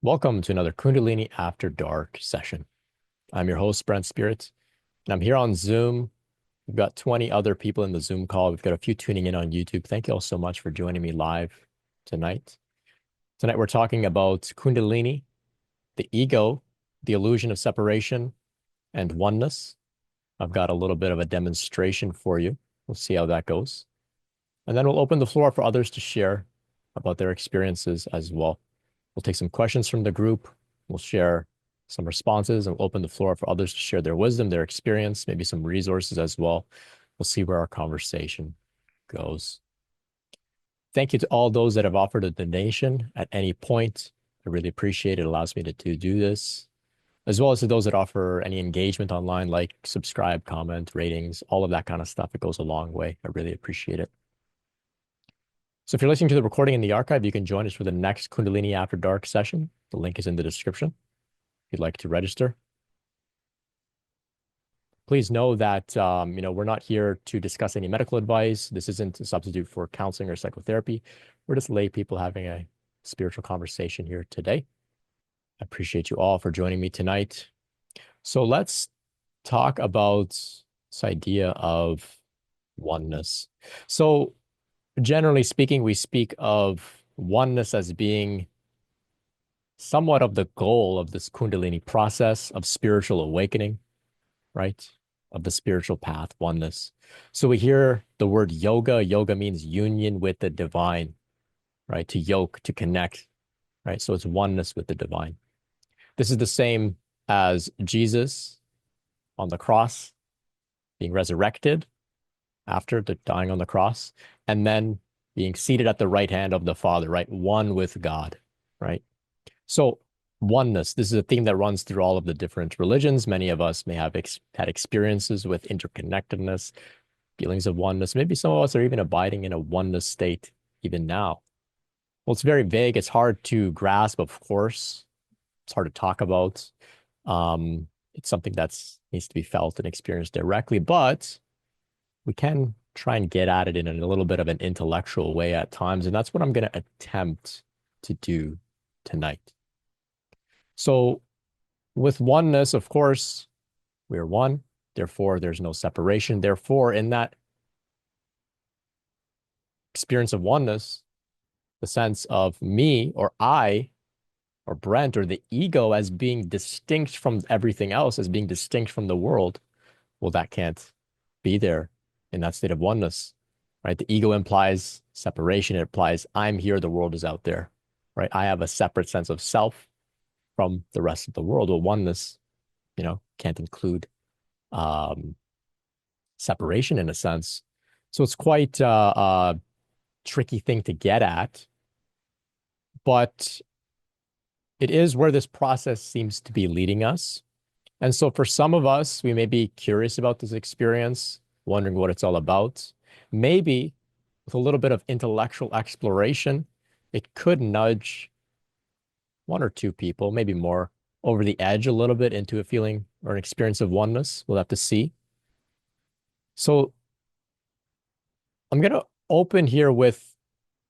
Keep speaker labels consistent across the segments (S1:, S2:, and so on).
S1: Welcome to another Kundalini After Dark session. I'm your host, Brent Spirit, and I'm here on Zoom. We've got 20 other people in the Zoom call. We've got a few tuning in on YouTube. Thank you all so much for joining me live tonight. Tonight, we're talking about Kundalini, the ego, the illusion of separation, and oneness. I've got a little bit of a demonstration for you. We'll see how that goes. And then we'll open the floor for others to share about their experiences as well. We'll take some questions from the group. We'll share some responses and we'll open the floor for others to share their wisdom, their experience, maybe some resources as well. We'll see where our conversation goes. Thank you to all those that have offered a donation at any point. I really appreciate it. It allows me to do this, as well as to those that offer any engagement online, like subscribe, comment, ratings, all of that kind of stuff. It goes a long way. I really appreciate it. So if you're listening to the recording in the archive, you can join us for the next Kundalini After Dark session. The link is in the description if you'd like to register. Please know that we're not here to discuss any medical advice. This isn't a substitute for counseling or psychotherapy. We're just lay people having a spiritual conversation here today. I appreciate you all for joining me tonight. So let's talk about this idea of oneness. So generally speaking, we speak of oneness as being somewhat of the goal of this Kundalini process of spiritual awakening, right? Of the spiritual path, oneness. So we hear the word yoga. Yoga means union with the divine, right? To yoke, to connect, right? So it's oneness with the divine. This is the same as Jesus on the cross, being resurrected after the dying on the cross, and then being seated at the right hand of the Father, right? One with God, right? So oneness, this is a theme that runs through all of the different religions. Many of us may have had experiences with interconnectedness, feelings of oneness. Maybe some of us are even abiding in a oneness state even now. Well, it's very vague. It's hard to grasp, of course. It's hard to talk about. It's something that needs to be felt and experienced directly, but we can try and get at it in a little bit of an intellectual way at times. And that's what I'm going to attempt to do tonight. So with oneness, of course, we are one. Therefore, there's no separation. Therefore, in that experience of oneness, the sense of me or I or Brent or the ego as being distinct from everything else, as being distinct from the world, well, that can't be there in that state of oneness, right? The ego implies separation. It implies I'm here, the world is out there, right? I have a separate sense of self from the rest of the world. Well, oneness, can't include separation in a sense. So it's quite a tricky thing to get at, but it is where this process seems to be leading us. And so for some of us, we may be curious about this experience, wondering what it's all about. Maybe with a little bit of intellectual exploration, it could nudge one or two people, maybe more, over the edge a little bit into a feeling or an experience of oneness. We'll have to see. So I'm going to open here with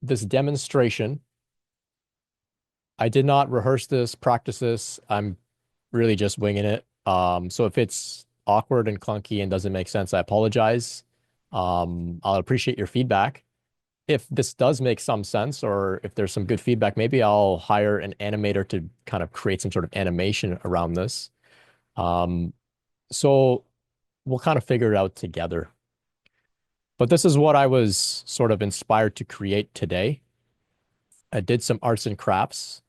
S1: this demonstration. I did not rehearse this, practice this. I'm really just winging it. So if it's awkward and clunky and doesn't make sense, I apologize. I'll appreciate your feedback. If this does make some sense, or if there's some good feedback, maybe I'll hire an animator to kind of create some sort of animation around this. So we'll kind of figure it out together. But this is what I was sort of inspired to create today. I did some arts and crafts.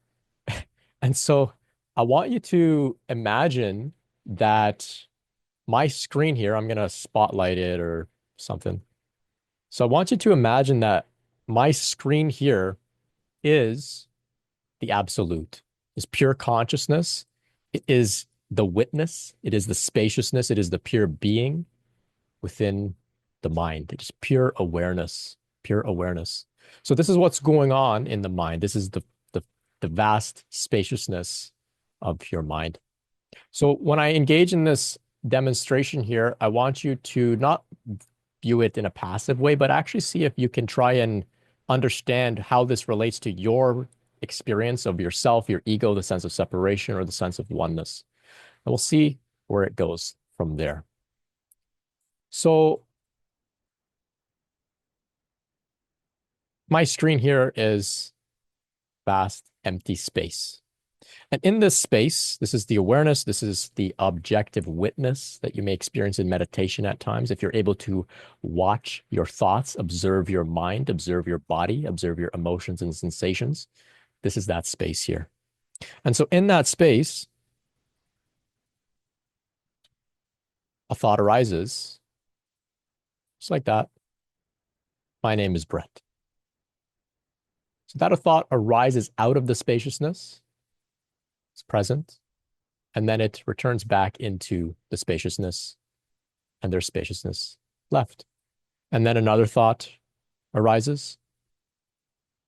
S1: And so I want you to imagine that my screen here, I'm going to spotlight it or something. So I want you to imagine that my screen here is the absolute, is pure consciousness. It is the witness. It is the spaciousness. It is the pure being within the mind. It is pure awareness, pure awareness. So this is what's going on in the mind. This is the vast spaciousness of your mind. So when I engage in this demonstration here, I want you to not view it in a passive way, but actually see if you can try and understand how this relates to your experience of yourself, your ego, the sense of separation, or the sense of oneness. And we'll see where it goes from there. So my screen here is vast, empty space. And in this space, this is the awareness, this is the objective witness that you may experience in meditation at times. If you're able to watch your thoughts, observe your mind, observe your body, observe your emotions and sensations, this is that space here. And so in that space, a thought arises, just like that. My name is Brett. So that a thought arises out of the spaciousness, it's present, and then it returns back into the spaciousness, and there's spaciousness left. And then another thought arises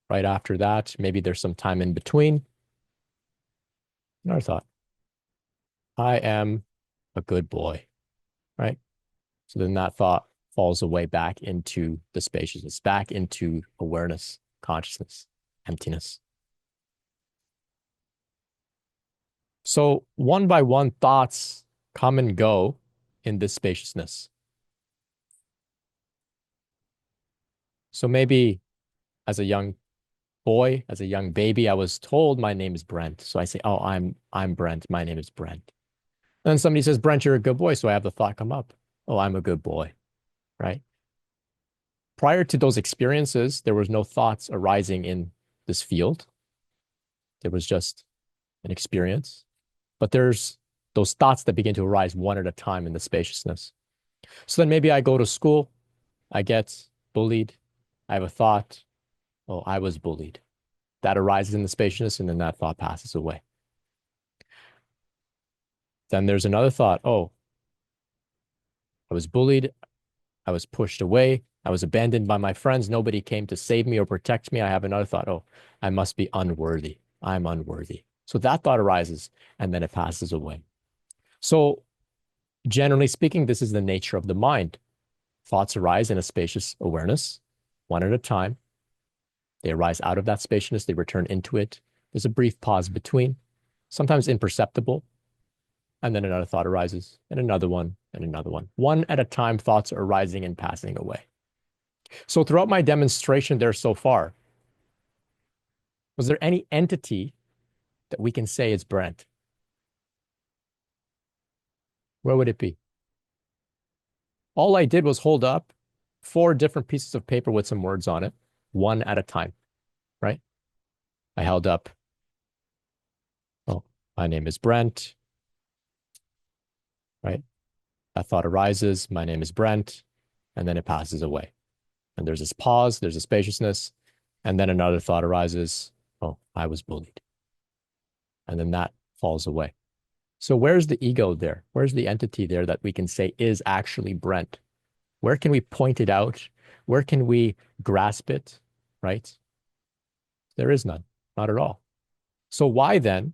S1: right after that. Maybe there's some time in between. Another thought. I am a good boy, right? So then that thought falls away back into the spaciousness, back into awareness, consciousness, emptiness. So one by one, thoughts come and go in this spaciousness. So maybe as a young boy, as a young baby, I was told my name is Brent. So I say, oh, I'm Brent. My name is Brent. And then somebody says, Brent, you're a good boy. So I have the thought come up, oh, I'm a good boy, right? Prior to those experiences, there was no thoughts arising in this field. There was just an experience. But there's those thoughts that begin to arise one at a time in the spaciousness. So then maybe I go to school, I get bullied, I have a thought, oh, I was bullied. That arises in the spaciousness, and then that thought passes away. Then there's another thought, oh, I was bullied, I was pushed away, I was abandoned by my friends, nobody came to save me or protect me. I have another thought, oh, I must be unworthy. I'm unworthy. So that thought arises, and then it passes away. So generally speaking, this is the nature of the mind. Thoughts arise in a spacious awareness, one at a time. They arise out of that spaciousness, they return into it. There's a brief pause between, sometimes imperceptible, and then another thought arises, and another one, and another one. One at a time, thoughts are arising and passing away. So throughout my demonstration there so far, was there any entity that we can say is Brent? Where would it be? All I did was hold up 4 different pieces of paper with some words on it, one at a time, right? I held up, oh, my name is Brent, right? That thought arises, my name is Brent, and then it passes away. And there's this pause, there's a spaciousness, and then another thought arises, oh, I was bullied. And then that falls away. So where's the ego there? Where's the entity there that we can say is actually Brent? Where can we point it out? Where can we grasp it, right? There is none, not at all. So why then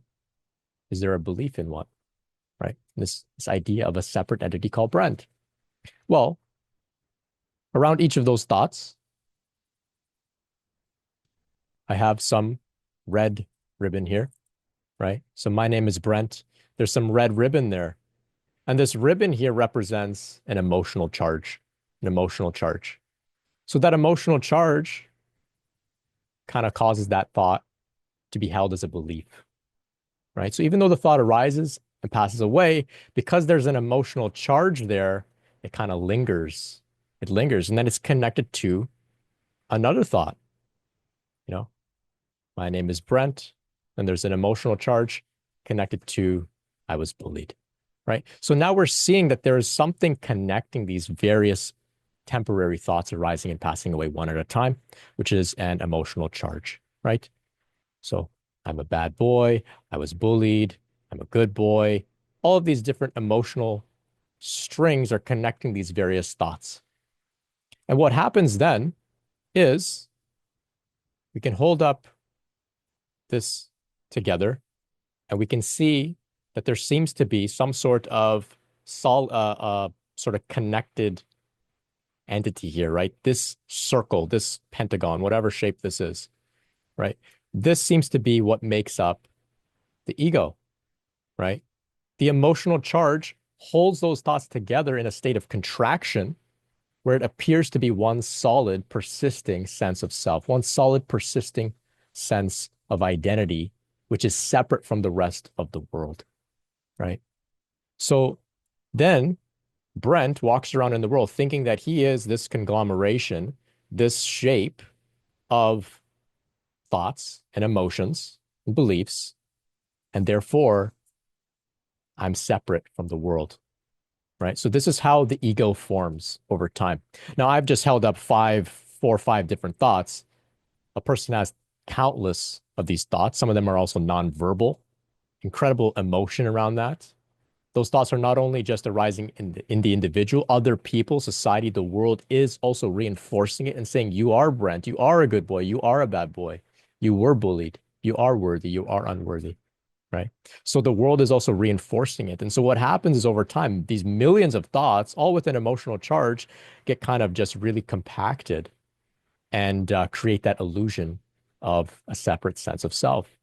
S1: is there a belief in one, right? This idea of a separate entity called Brent. Well, around each of those thoughts, I have some red ribbon here, right? So my name is Brent. There's some red ribbon there. And this ribbon here represents an emotional charge, an emotional charge. So that emotional charge kind of causes that thought to be held as a belief, right? So even though the thought arises and passes away, because there's an emotional charge there, it kind of lingers. It lingers, and then it's connected to another thought. You know, my name is Brent, and there's an emotional charge connected to I was bullied, right? So now we're seeing that there is something connecting these various temporary thoughts arising and passing away one at a time, which is an emotional charge, right? So I'm a bad boy, I was bullied, I'm a good boy. All of these different emotional strings are connecting these various thoughts. And what happens then is we can hold up this together and we can see that there seems to be some sort of sort of connected entity here, right? This circle, this pentagon, whatever shape this is, right? This seems to be what makes up the ego, right? The emotional charge holds those thoughts together in a state of contraction where it appears to be one solid, persisting sense of self, one solid, persisting sense of identity, which is separate from the rest of the world, right? So then Brent walks around in the world thinking that he is this conglomeration, this shape of thoughts and emotions and beliefs, and therefore I'm separate from the world, right? So this is how the ego forms over time. Now, I've just held up four or five different thoughts. A person has countless of these thoughts. Some of them are also nonverbal, incredible emotion around that. Those thoughts are not only just arising in the individual, other people, society, the world is also reinforcing it and saying, you are Brent, you are a good boy, you are a bad boy, you were bullied, you are worthy, you are unworthy, right? So the world is also reinforcing it. And so what happens is over time, these millions of thoughts, all with an emotional charge, get kind of just really compacted and create that illusion of a separate sense of self.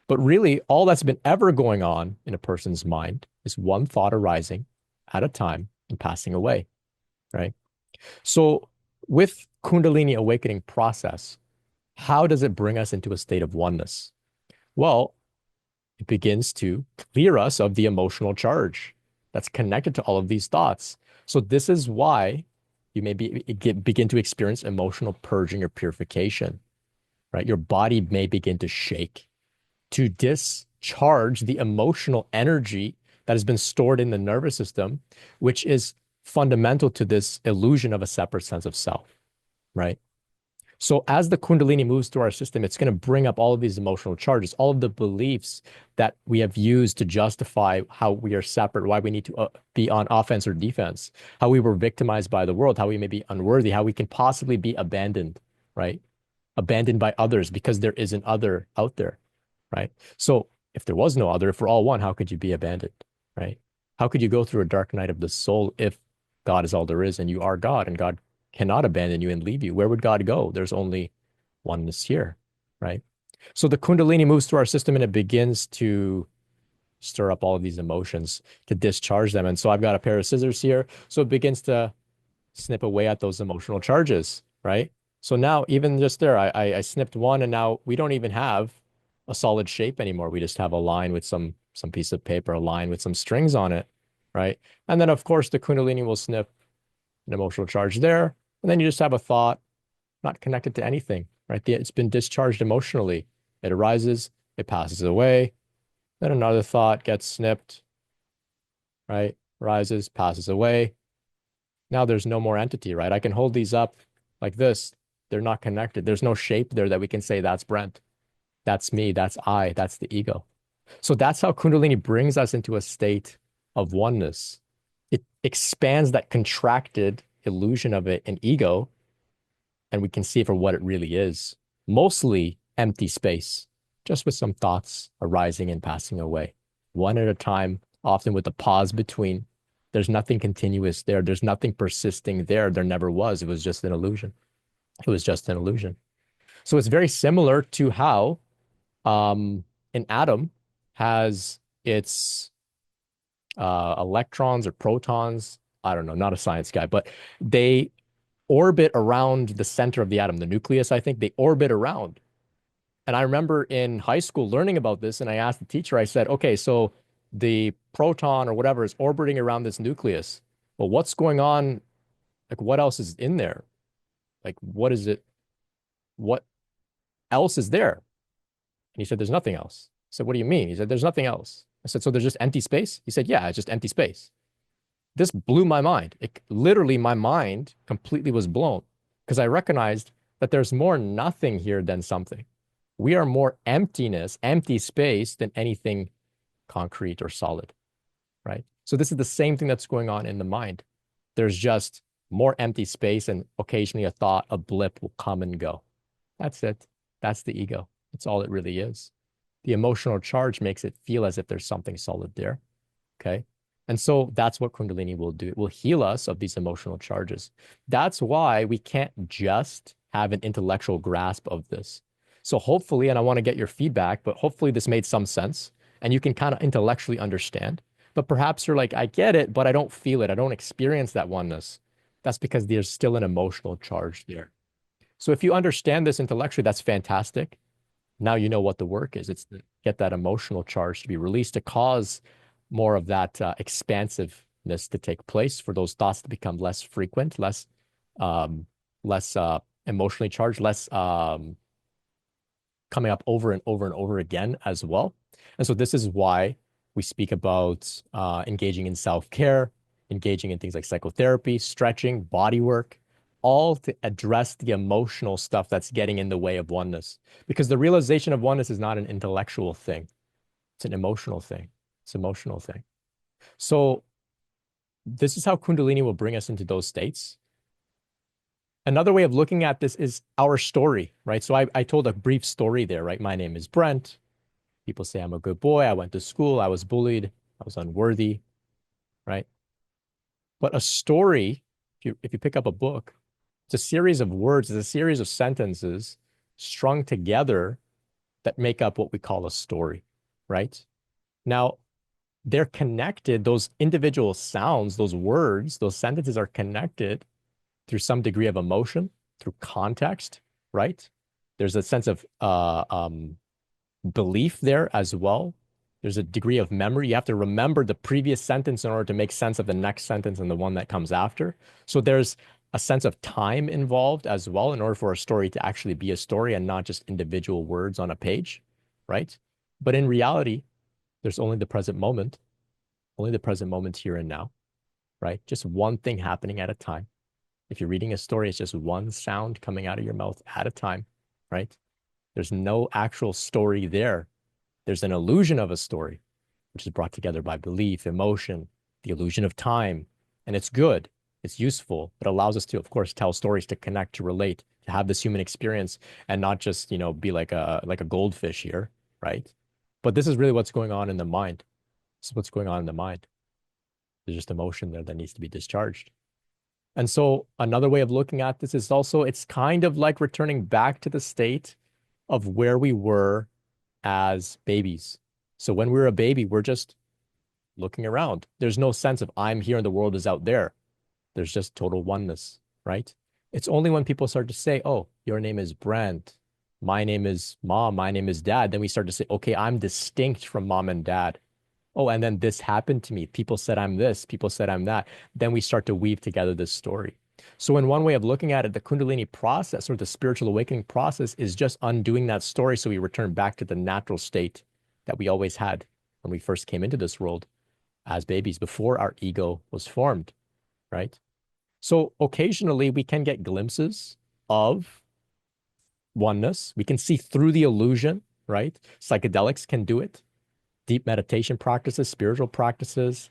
S1: But really, all that's been ever going on in a person's mind is one thought arising at a time and passing away, right? So with Kundalini awakening process, how does it bring us into a state of oneness? Well, it begins to clear us of the emotional charge that's connected to all of these thoughts. So this is why you may begin to experience emotional purging or purification, right? Your body may begin to shake to discharge the emotional energy that has been stored in the nervous system, which is fundamental to this illusion of a separate sense of self, right? So as the Kundalini moves through our system, it's going to bring up all of these emotional charges, all of the beliefs that we have used to justify how we are separate, why we need to be on offense or defense, how we were victimized by the world, how we may be unworthy, how we can possibly be abandoned, right? Abandoned by others because there is an other out there, right? So if there was no other, if we're all one, how could you be abandoned, right? How could you go through a dark night of the soul if God is all there is and you are God and God cannot abandon you and leave you? Where would God go? There's only oneness here, right? So the Kundalini moves through our system and it begins to stir up all of these emotions to discharge them. And so I've got a pair of scissors here. So it begins to snip away at those emotional charges, right? So now even just there, I snipped one and now we don't even have a solid shape anymore. We just have a line with some piece of paper, a line with some strings on it, right? And then of course the Kundalini will snip an emotional charge there. And then you just have a thought not connected to anything, right? It's been discharged emotionally. It arises, it passes away. Then another thought gets snipped, right? Rises, passes away. Now there's no more entity, right? I can hold these up like this. They're not connected. There's no shape there that we can say that's Brent. That's me. That's I. That's the ego. So that's how Kundalini brings us into a state of oneness. It expands that contracted illusion of it an ego, and we can see it for what it really is. Mostly empty space, just with some thoughts arising and passing away, one at a time, often with a pause between. There's nothing continuous there. There's nothing persisting there. There never was. It was just an illusion. It was just an illusion. So it's very similar to how an atom has its electrons or protons. I don't know, not a science guy, but they orbit around the center of the atom, the nucleus, I think. They orbit around. And I remember in high school learning about this, and I asked the teacher, I said, okay, so the proton or whatever is orbiting around this nucleus. Well, what's going on? Like, what else is in there? Like, what is it? What else is there? And he said, there's nothing else. I said, what do you mean? He said, there's nothing else. I said, so there's just empty space? He said, yeah, it's just empty space. This blew my mind. It literally, my mind completely was blown because I recognized that there's more nothing here than something. We are more emptiness, empty space than anything concrete or solid, right? So this is the same thing that's going on in the mind. There's just more empty space and occasionally a thought, a blip will come and go. That's it. That's the ego. That's all it really is. The emotional charge makes it feel as if there's something solid there, okay? And so that's what Kundalini will do. It will heal us of these emotional charges. That's why we can't just have an intellectual grasp of this. So hopefully, and I want to get your feedback, but hopefully this made some sense and you can kind of intellectually understand. But perhaps you're like, I get it, but I don't feel it. I don't experience that oneness. That's because there's still an emotional charge there. So if you understand this intellectually, that's fantastic. Now you know what the work is. It's to get that emotional charge to be released to cause more of that expansiveness to take place for those thoughts to become less frequent, um, less emotionally charged, less coming up over and over and over again as well. And so this is why we speak about engaging in self-care, engaging in things like psychotherapy, stretching, body work, all to address the emotional stuff that's getting in the way of oneness. Because the realization of oneness is not an intellectual thing. It's an emotional thing. It's an emotional thing. So this is how Kundalini will bring us into those states. Another way of looking at this is our story, right? So I told a brief story there, right? My name is Brent. People say I'm a good boy. I went to school. I was bullied. I was unworthy, right? But a story, if you pick up a book, it's a series of words, it's a series of sentences strung together that make up what we call a story, right? Now, they're connected, those individual sounds, those words, those sentences are connected through some degree of emotion, through context, right? There's a sense of belief there as well. There's a degree of memory. You have to remember the previous sentence in order to make sense of the next sentence and the one that comes after. So there's a sense of time involved as well in order for a story to actually be a story and not just individual words on a page, right? But in reality, there's only the present moment here and now, right? Just one thing happening at a time. If you're reading a story, it's just one sound coming out of your mouth at a time, right? There's no actual story there. There's an illusion of a story, which is brought together by belief, emotion, the illusion of time. And it's good. It's useful. It allows us to, of course, tell stories, to connect, to relate, to have this human experience and not just, be like a goldfish here, right? But this is really what's going on in the mind. This is what's going on in the mind. There's just emotion there that needs to be discharged. And so another way of looking at this is also it's kind of like returning back to the state of where we were as babies. So when we were a baby, we're just looking around. There's no sense of I'm here and the world is out there. There's just total oneness, right? It's only when people start to say, oh, your name is Brent. My name is mom. My name is dad. Then we start to say, okay, I'm distinct from mom and dad. Oh, and then this happened to me. People said I'm this, people said I'm that. Then we start to weave together this story. So, in one way of looking at it, the Kundalini process or the spiritual awakening process is just undoing that story so we return back to the natural state that we always had when we first came into this world as babies before our ego was formed, right? So, occasionally we can get glimpses of oneness. We can see through the illusion, right? Psychedelics can do it, deep meditation practices, spiritual practices,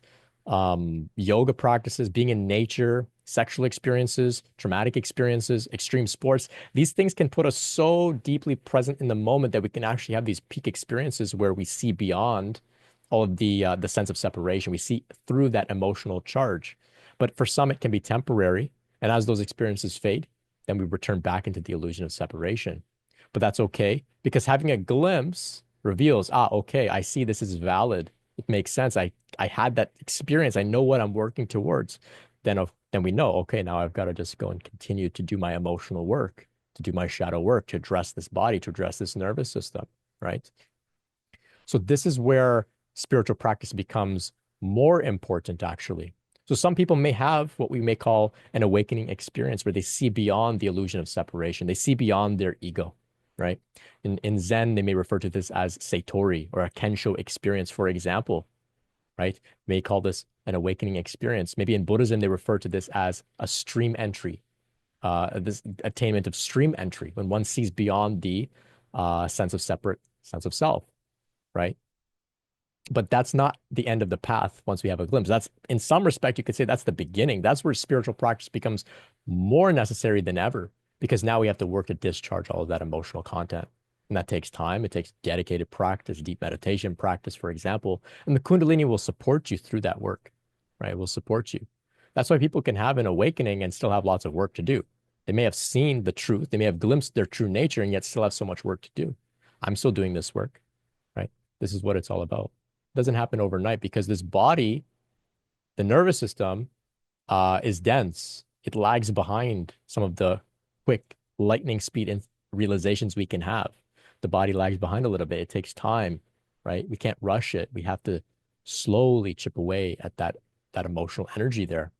S1: yoga practices, being in nature, sexual experiences, traumatic experiences, extreme sports. These things can put us so deeply present in the moment that we can actually have these peak experiences where we see beyond all of the sense of separation. We see through that emotional charge. But for some, it can be temporary. And as those experiences fade, then we return back into the illusion of separation. But that's okay because having a glimpse reveals, okay, I see this is valid. It makes sense. I had that experience. I know what I'm working towards. Then we know, okay, now I've got to just go and continue to do my emotional work, to do my shadow work, to address this body, to address this nervous system, right? So this is where spiritual practice becomes more important, actually. So some people may have what we may call an awakening experience where they see beyond the illusion of separation. They see beyond their ego, right? In Zen, they may refer to this as Satori or a Kensho experience, for example, right? May call this an awakening experience. Maybe in Buddhism, they refer to this as a stream entry, this attainment of stream entry, when one sees beyond the sense of self, right? But that's not the end of the path once we have a glimpse. That's, in some respect, you could say that's the beginning. That's where spiritual practice becomes more necessary than ever because now we have to work to discharge all of that emotional content. And that takes time. It takes dedicated practice, deep meditation practice, for example. And the Kundalini will support you through that work, right? It will support you. That's why people can have an awakening and still have lots of work to do. They may have seen the truth, they may have glimpsed their true nature, and yet still have so much work to do. I'm still doing this work, right? This is what it's all about. It doesn't happen overnight because this body, the nervous system, is dense. It lags behind some of the quick lightning speed and realizations we can have. The body lags behind a little bit. It takes time, right? We can't rush it. We have to slowly chip away at that emotional energy there,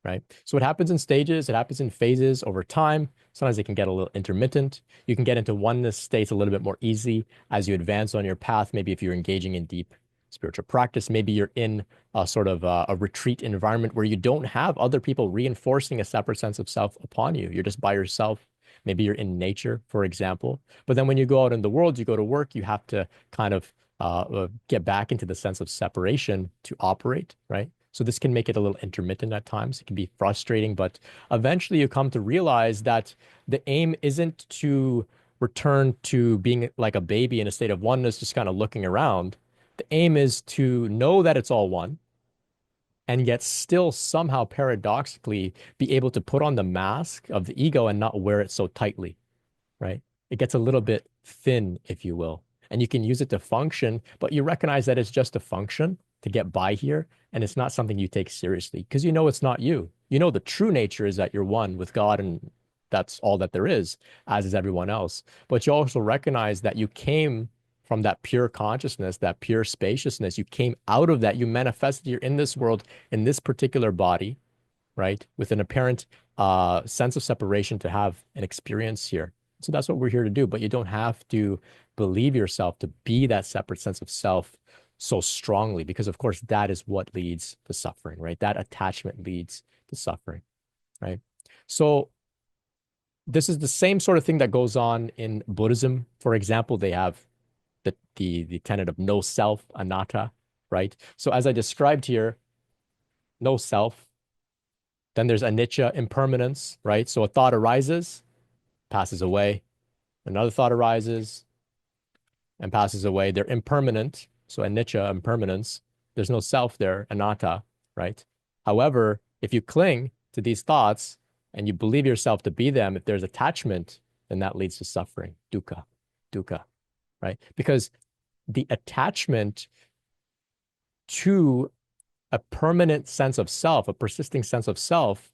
S1: right? So it happens in stages, it happens in phases over time. Sometimes it can get a little intermittent. You can get into oneness states a little bit more easy as you advance on your path. Maybe if you're engaging in deep spiritual practice, maybe you're in a sort of a retreat environment where you don't have other people reinforcing a separate sense of self upon you. You're just by yourself. Maybe you're in nature, for example. But then when you go out in the world, you go to work, you have to kind of get back into the sense of separation to operate, right? So this can make it a little intermittent at times. It can be frustrating, but eventually you come to realize that the aim isn't to return to being like a baby in a state of oneness, just kind of looking around. The aim is to know that it's all one and yet still somehow paradoxically be able to put on the mask of the ego and not wear it so tightly, right? It gets a little bit thin, if you will. And you can use it to function, but you recognize that it's just a function to get by here. And it's not something you take seriously because you know it's not you. You know the true nature is that you're one with God and that's all that there is, as is everyone else. But you also recognize that you came from that pure consciousness, that pure spaciousness. You came out of that. You manifested here in this world, in this particular body, right? With an apparent sense of separation to have an experience here. So that's what we're here to do. But you don't have to believe yourself to be that separate sense of self so strongly, because of course that is what leads to suffering, right? That attachment leads to suffering, right? So this is the same sort of thing that goes on in Buddhism. For example, they have the tenet of no self, anatta, right? So as I described here, no self. Then there's anicca, impermanence, right? So a thought arises, passes away. Another thought arises and passes away. They're impermanent. So anicca, impermanence. There's no self there, anatta, right? However, if you cling to these thoughts and you believe yourself to be them, if there's attachment, then that leads to suffering, dukkha, right? Because the attachment to a permanent sense of self, a persisting sense of self,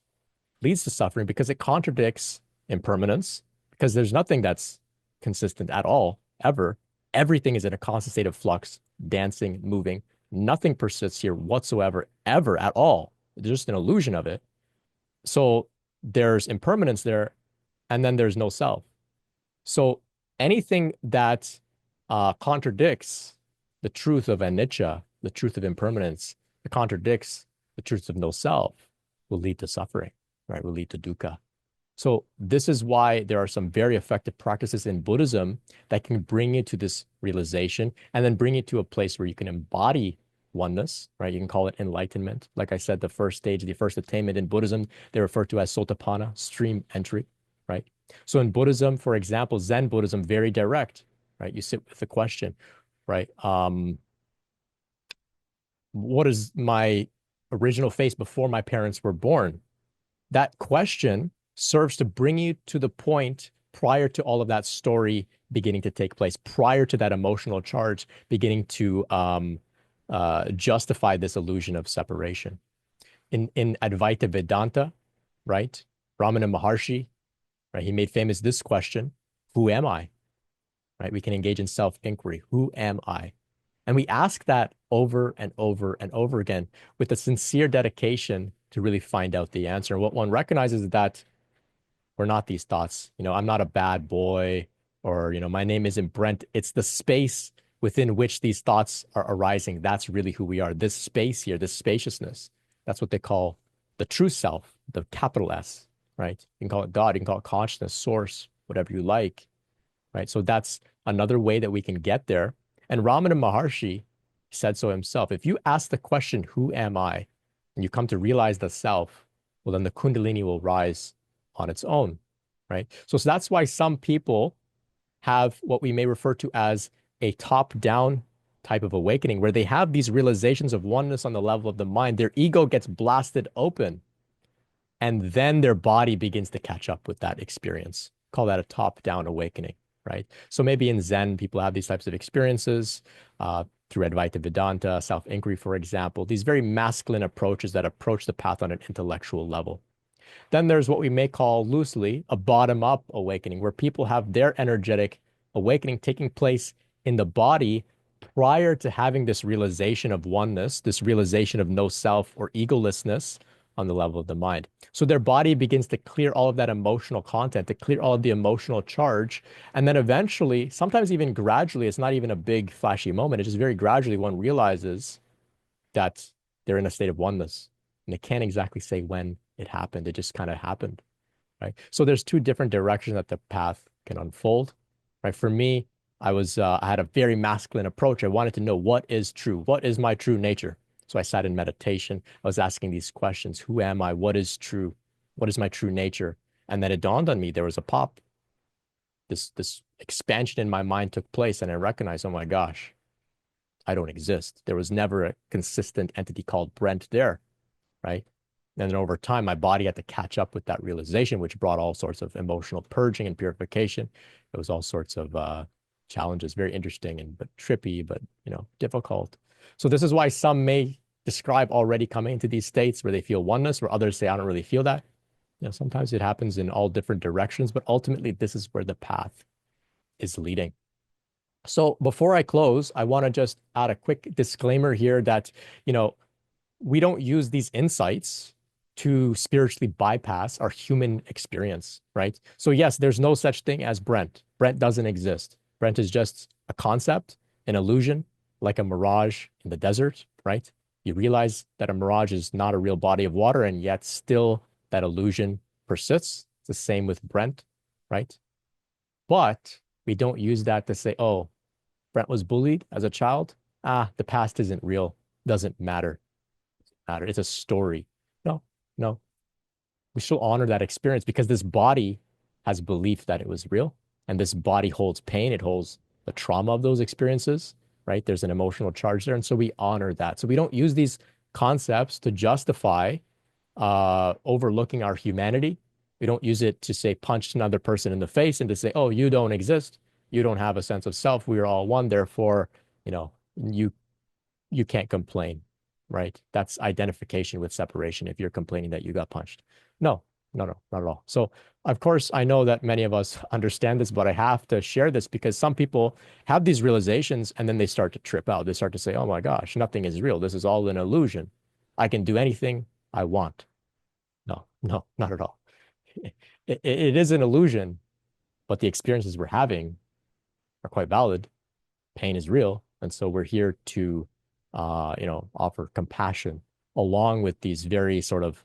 S1: leads to suffering because it contradicts impermanence, because there's nothing that's consistent at all, ever. Everything is in a constant state of flux, dancing, moving. Nothing persists here whatsoever, ever, at all. There's just an illusion of it. So there's impermanence there, and then there's no self. So anything that contradicts the truth of anicca, the truth of impermanence, that contradicts the truth of no self, will lead to suffering, right? Will lead to dukkha. So this is why there are some very effective practices in Buddhism that can bring you to this realization and then bring you to a place where you can embody oneness, right? You can call it enlightenment. Like I said, the first stage, the first attainment in Buddhism, they refer to as sotapanna, stream entry, right? So in Buddhism, for example, Zen Buddhism, very direct, right? You sit with the question, right? What is my original face before my parents were born? That question serves to bring you to the point prior to all of that story beginning to take place, prior to that emotional charge beginning to justify this illusion of separation. In Advaita Vedanta, right? Ramana Maharshi, right? He made famous this question, who am I? Right? We can engage in self-inquiry. Who am I? And we ask that over and over and over again with a sincere dedication to really find out the answer. And what one recognizes is that we're not these thoughts. I'm not a bad boy, or, my name isn't Brent. It's the space within which these thoughts are arising. That's really who we are. This space here, this spaciousness, that's what they call the true self, the capital S, right? You can call it God, you can call it consciousness, source, whatever you like, right? So that's another way that we can get there. And Ramana Maharshi said so himself. If you ask the question, who am I? And you come to realize the self, well, then the Kundalini will rise on its own, right? So that's why some people have what we may refer to as a top-down type of awakening, where they have these realizations of oneness on the level of the mind. Their ego gets blasted open, And then their body begins to catch up with that experience. Call that a top-down awakening, right? So maybe in Zen, people have these types of experiences through Advaita Vedanta, self-inquiry, for example, these very masculine approaches that approach the path on an intellectual level. Then there's what we may call loosely a bottom-up awakening, where people have their energetic awakening taking place in the body prior to having this realization of oneness, this realization of no self or egolessness on the level of the mind. So their body begins to clear all of that emotional content, to clear all of the emotional charge. And then eventually, sometimes even gradually, it's not even a big flashy moment. It's just very gradually one realizes that they're in a state of oneness. And they can't exactly say when it happened. It just kind of happened, right? So there's two different directions that the path can unfold, right? For me, I had a very masculine approach. I wanted to know what is true, what is my true nature. So I sat in meditation. I was asking these questions: Who am I? What is true? What is my true nature? And then it dawned on me. There was a pop. This expansion in my mind took place, and I recognized, oh my gosh, I don't exist. There was never a consistent entity called Brent there, right? And then over time, my body had to catch up with that realization, which brought all sorts of emotional purging and purification. It was all sorts of challenges, very interesting and but trippy, but difficult. So this is why some may describe already coming into these states where they feel oneness, where others say, I don't really feel that. Sometimes it happens in all different directions, but ultimately this is where the path is leading. So before I close, I want to just add a quick disclaimer here that, we don't use these insights to spiritually bypass our human experience, right? So yes, there's no such thing as Brent. Brent doesn't exist. Brent is just a concept, an illusion, like a mirage in the desert, right? You realize that a mirage is not a real body of water, and yet still that illusion persists. It's the same with Brent, right? But we don't use that to say, oh, Brent was bullied as a child. The past isn't real. Doesn't matter. It's a story. No, no. We still honor that experience because this body has belief that it was real. And this body holds pain. It holds the trauma of those experiences, right? There's an emotional charge there. And so we honor that. So we don't use these concepts to justify overlooking our humanity. We don't use it to say punch another person in the face and to say, oh, you don't exist. You don't have a sense of self. We are all one. Therefore, you can't complain, right? That's identification with separation if you're complaining that you got punched. No, no, no, not at all. So, of course, I know that many of us understand this, but I have to share this because some people have these realizations and then they start to trip out. They start to say, oh my gosh, nothing is real. This is all an illusion. I can do anything I want. No, no, not at all. It is an illusion, but the experiences we're having are quite valid. Pain is real. And so we're here to, offer compassion along with these very sort of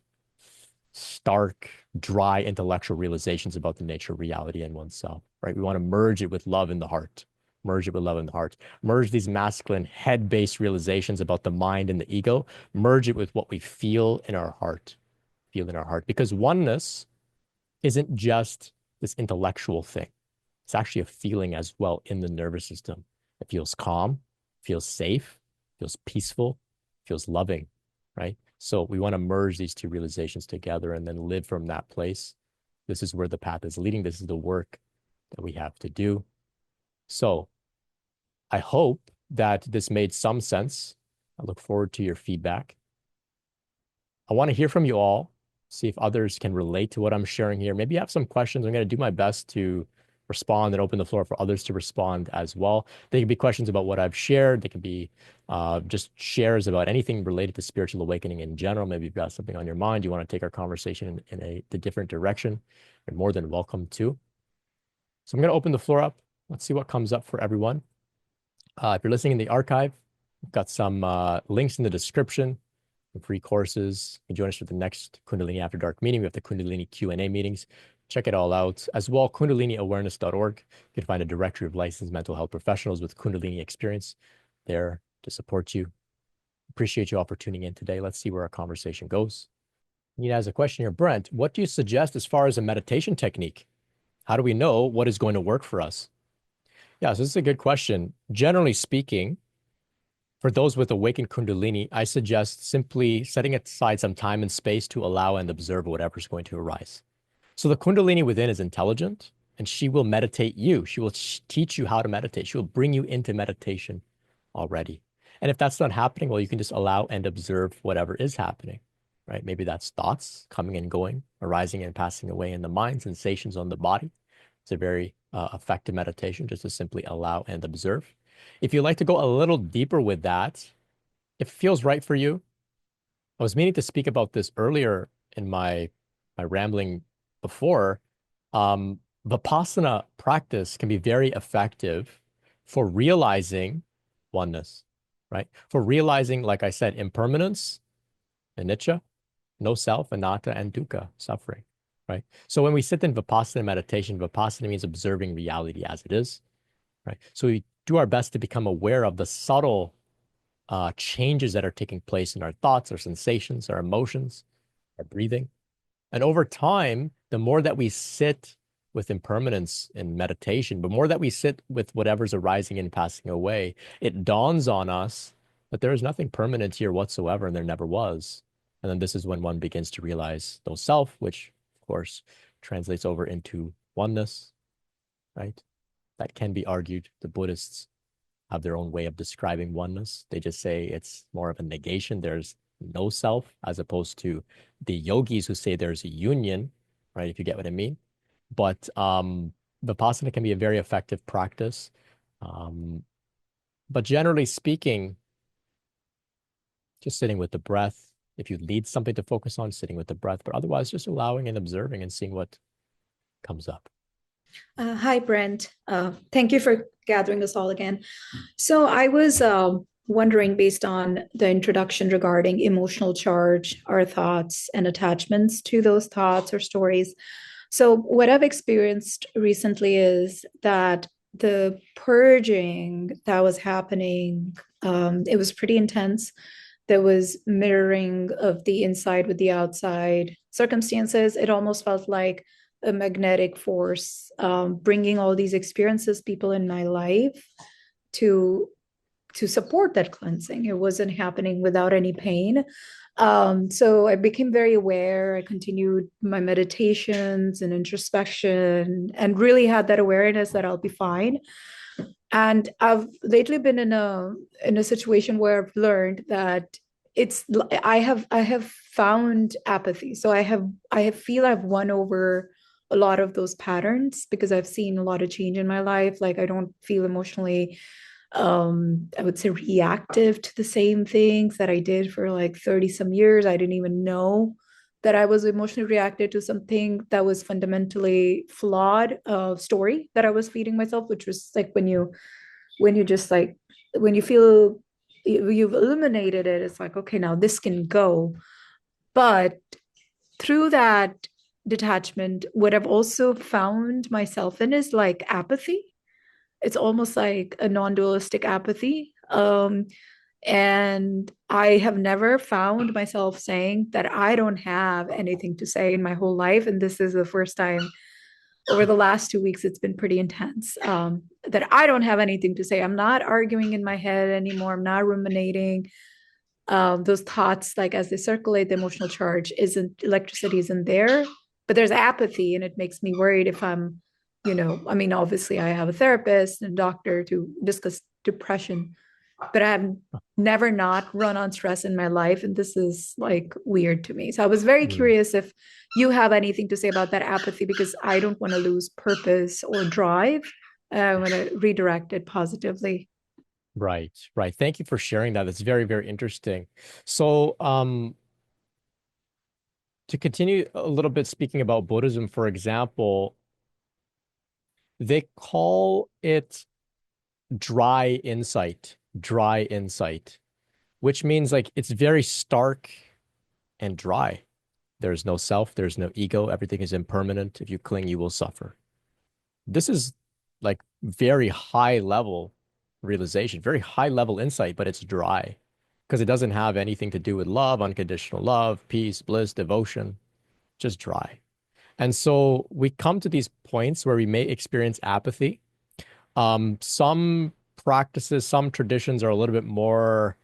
S1: stark, dry intellectual realizations about the nature of reality and oneself, right? We want to merge it with love in the heart, merge it with love in the heart, merge these masculine head-based realizations about the mind and the ego, merge it with what we feel in our heart, because oneness isn't just this intellectual thing. It's actually a feeling as well in the nervous system. It feels calm, feels safe, feels peaceful, feels loving, right? So we want to merge these two realizations together and then live from that place. This is where the path is leading. This is the work that we have to do. So I hope that this made some sense. I look forward to your feedback. I want to hear from you all, see if others can relate to what I'm sharing here. Maybe you have some questions. I'm going to do my best to respond and open the floor for others to respond as well. They can be questions about what I've shared. They can be just shares about anything related to spiritual awakening in general. Maybe you've got something on your mind. You want to take our conversation in a different direction. You're more than welcome to. So I'm going to open the floor up. Let's see what comes up for everyone. If you're listening in the archive, we've got some links in the description. Free courses. You can join us for the next Kundalini After Dark meeting. We have the Kundalini Q&A meetings. Check it all out. As well, KundaliniAwareness.org. You can find a directory of licensed mental health professionals with Kundalini experience there to support you. Appreciate you all for tuning in today. Let's see where our conversation goes. Nina has a question here. Brent, what do you suggest as far as a meditation technique? How do we know what is going to work for us? Yeah, so this is a good question. Generally speaking, For those with awakened Kundalini, I suggest simply setting aside some time and space to allow and observe whatever's going to arise. So the Kundalini within is intelligent, and she will meditate you. She will teach you how to meditate. She will bring you into meditation already. And if that's not happening, well, you can just allow and observe whatever is happening, right? Maybe that's thoughts coming and going, arising and passing away in the mind, sensations on the body. It's a very effective meditation just to simply allow and observe. If you'd like to go a little deeper with that, if it feels right for you, I was meaning to speak about this earlier in my rambling before. Vipassana practice can be very effective for realizing oneness, right? For realizing, like I said, impermanence, anicca, no self, anatta, and dukkha, suffering, right? So when we sit in Vipassana meditation, Vipassana means observing reality as it is, right? So we do our best to become aware of the subtle changes that are taking place in our thoughts, our sensations, our emotions, our breathing. And over time, the more that we sit with impermanence in meditation, the more that we sit with whatever's arising and passing away, it dawns on us that there is nothing permanent here whatsoever, and there never was. And then this is when one begins to realize no self, which of course translates over into oneness, right? That can be argued. The Buddhists have their own way of describing oneness. They just say it's more of a negation. There's no self, as opposed to the yogis who say there's a union, right? If you get what I mean. But Vipassana can be a very effective practice. But generally speaking, just sitting with the breath. If you need something to focus on, sitting with the breath, but otherwise just allowing and observing and seeing what comes up.
S2: Hi, Brent. Thank you for gathering us all again. So I was wondering, based on the introduction regarding emotional charge, our thoughts and attachments to those thoughts or stories. So what I've experienced recently is that the purging that was happening, it was pretty intense. There was mirroring of the inside with the outside circumstances. It almost felt like a magnetic force, bringing all these experiences, people in my life to support that cleansing. It wasn't happening without any pain. So I became very aware. I continued my meditations and introspection and really had that awareness that I'll be fine. And I've lately been in a situation where I've learned that it's I have found apathy. So I feel I've won over a lot of those patterns because I've seen a lot of change in my life. Like I don't feel emotionally I would say reactive to the same things that I did for like 30 some years. I didn't even know that I was emotionally reactive to something that was fundamentally flawed story that I was feeding myself, which was like when you just like when you feel you've eliminated it, it's like, okay, now this can go. But through that detachment, what I've also found myself in is like apathy. It's almost like a non-dualistic apathy. And I have never found myself saying that I don't have anything to say in my whole life. And this is the first time over the last 2 weeks, it's been pretty intense. That I don't have anything to say. I'm not arguing in my head anymore. I'm not ruminating. Those thoughts, like as they circulate, the emotional charge isn't, electricity isn't there, but there's apathy, and it makes me worried if I'm, I mean, obviously I have a therapist and a doctor to discuss depression, but I've never not run on stress in my life, and this is like weird to me. So I was very curious if you have anything to say about that apathy, because I don't want to lose purpose or drive. I want to redirect it positively.
S1: Right, right. Thank you for sharing that. That's very, very interesting. So, to continue a little bit speaking about Buddhism, for example, they call it dry insight, which means like it's very stark and dry. There's no self, there's no ego, everything is impermanent. If you cling, you will suffer. This is like very high level realization, very high level insight, but it's dry because it doesn't have anything to do with love, unconditional love, peace, bliss, devotion, just dry. And so we come to these points where we may experience apathy. Some practices, some traditions are a little bit more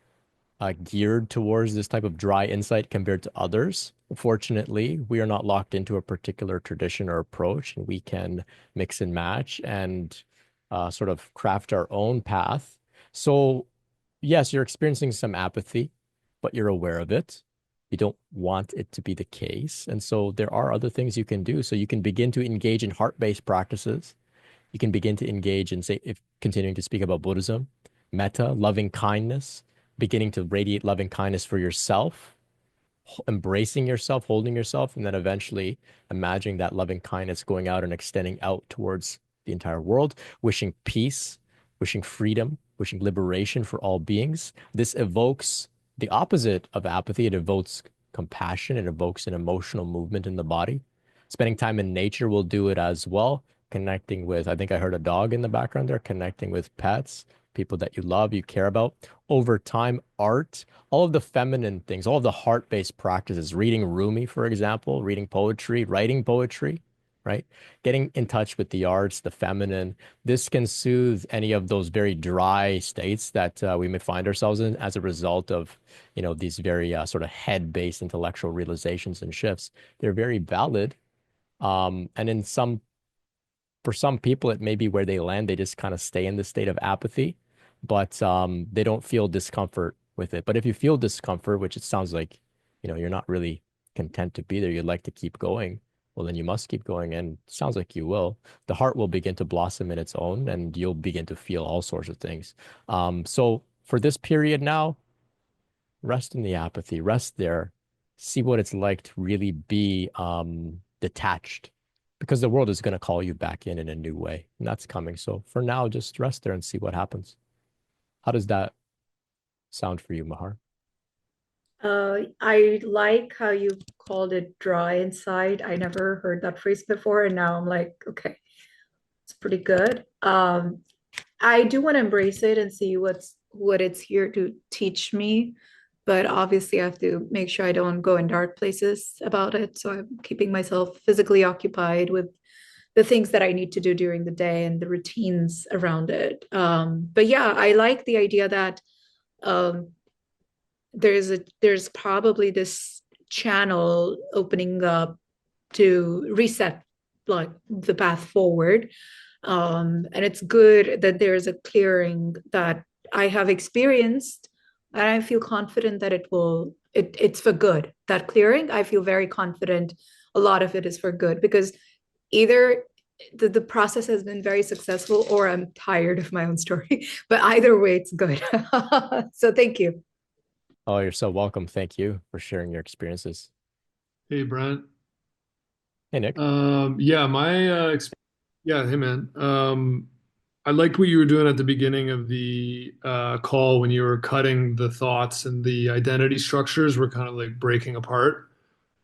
S1: geared towards this type of dry insight compared to others. Fortunately, we are not locked into a particular tradition or approach, and we can mix and match and sort of craft our own path. So, yes, you're experiencing some apathy, but you're aware of it. You don't want it to be the case. And so there are other things you can do. So you can begin to engage in heart-based practices. You can begin to engage in, say, if continuing to speak about Buddhism, metta, loving kindness, beginning to radiate loving kindness for yourself, embracing yourself, holding yourself, and then eventually imagining that loving kindness going out and extending out towards the entire world, wishing peace, wishing freedom, wishing liberation for all beings. This evokes the opposite of apathy. It evokes compassion. It evokes an emotional movement in the body. Spending time in nature will do it as well. Connecting with, I think I heard a dog in the background there, connecting with pets, people that you love, you care about. Over time, art, all of the feminine things, all of the heart-based practices, reading Rumi, for example, reading poetry, writing poetry, right? Getting in touch with the arts, the feminine. This can soothe any of those very dry states that we may find ourselves in as a result of, these very sort of head-based intellectual realizations and shifts. They're very valid. And for some people, it may be where they land. They just kind of stay in the state of apathy, but they don't feel discomfort with it. But if you feel discomfort, which it sounds like, you're not really content to be there, you'd like to keep going, well, then you must keep going. And it sounds like you will. The heart will begin to blossom in its own, and you'll begin to feel all sorts of things. So for this period now, rest in the apathy, rest there, see what it's like to really be detached because the world is going to call you back in a new way, and that's coming. So for now, just rest there and see what happens. How does that sound for you, Mahar?
S2: I like how you called it dry inside. I never heard that phrase before, and now I'm like, okay, it's pretty good. I do want to embrace it and see what it's here to teach me, but obviously I have to make sure I don't go in dark places about it. So I'm keeping myself physically occupied with the things that I need to do during the day and the routines around it. But yeah, I like the idea that um, there's probably this channel opening up to reset like the path forward. And it's good that there's a clearing that I have experienced, and I feel confident that it's for good. That clearing, I feel very confident a lot of it is for good because either the process has been very successful or I'm tired of my own story. But either way, it's good. So thank you.
S1: Oh, you're so welcome. Thank you for sharing your experiences.
S3: Hey Brent.
S1: Hey, Nick.
S3: Yeah, yeah, hey man. I liked what you were doing at the beginning of the call when you were cutting the thoughts and the identity structures were kind of like breaking apart.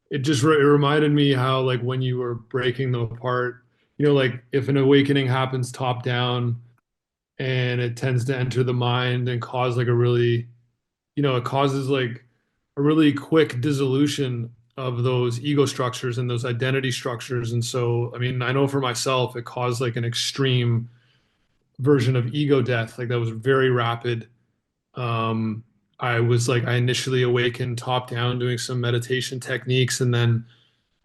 S3: It reminded me how like when you were breaking them apart, like if an awakening happens top down and it tends to enter the mind and cause like a really it causes like a really quick dissolution of those ego structures and those identity structures. And so, I mean, I know for myself, it caused like an extreme version of ego death. Like that was very rapid. Um, I initially awakened top down doing some meditation techniques, and then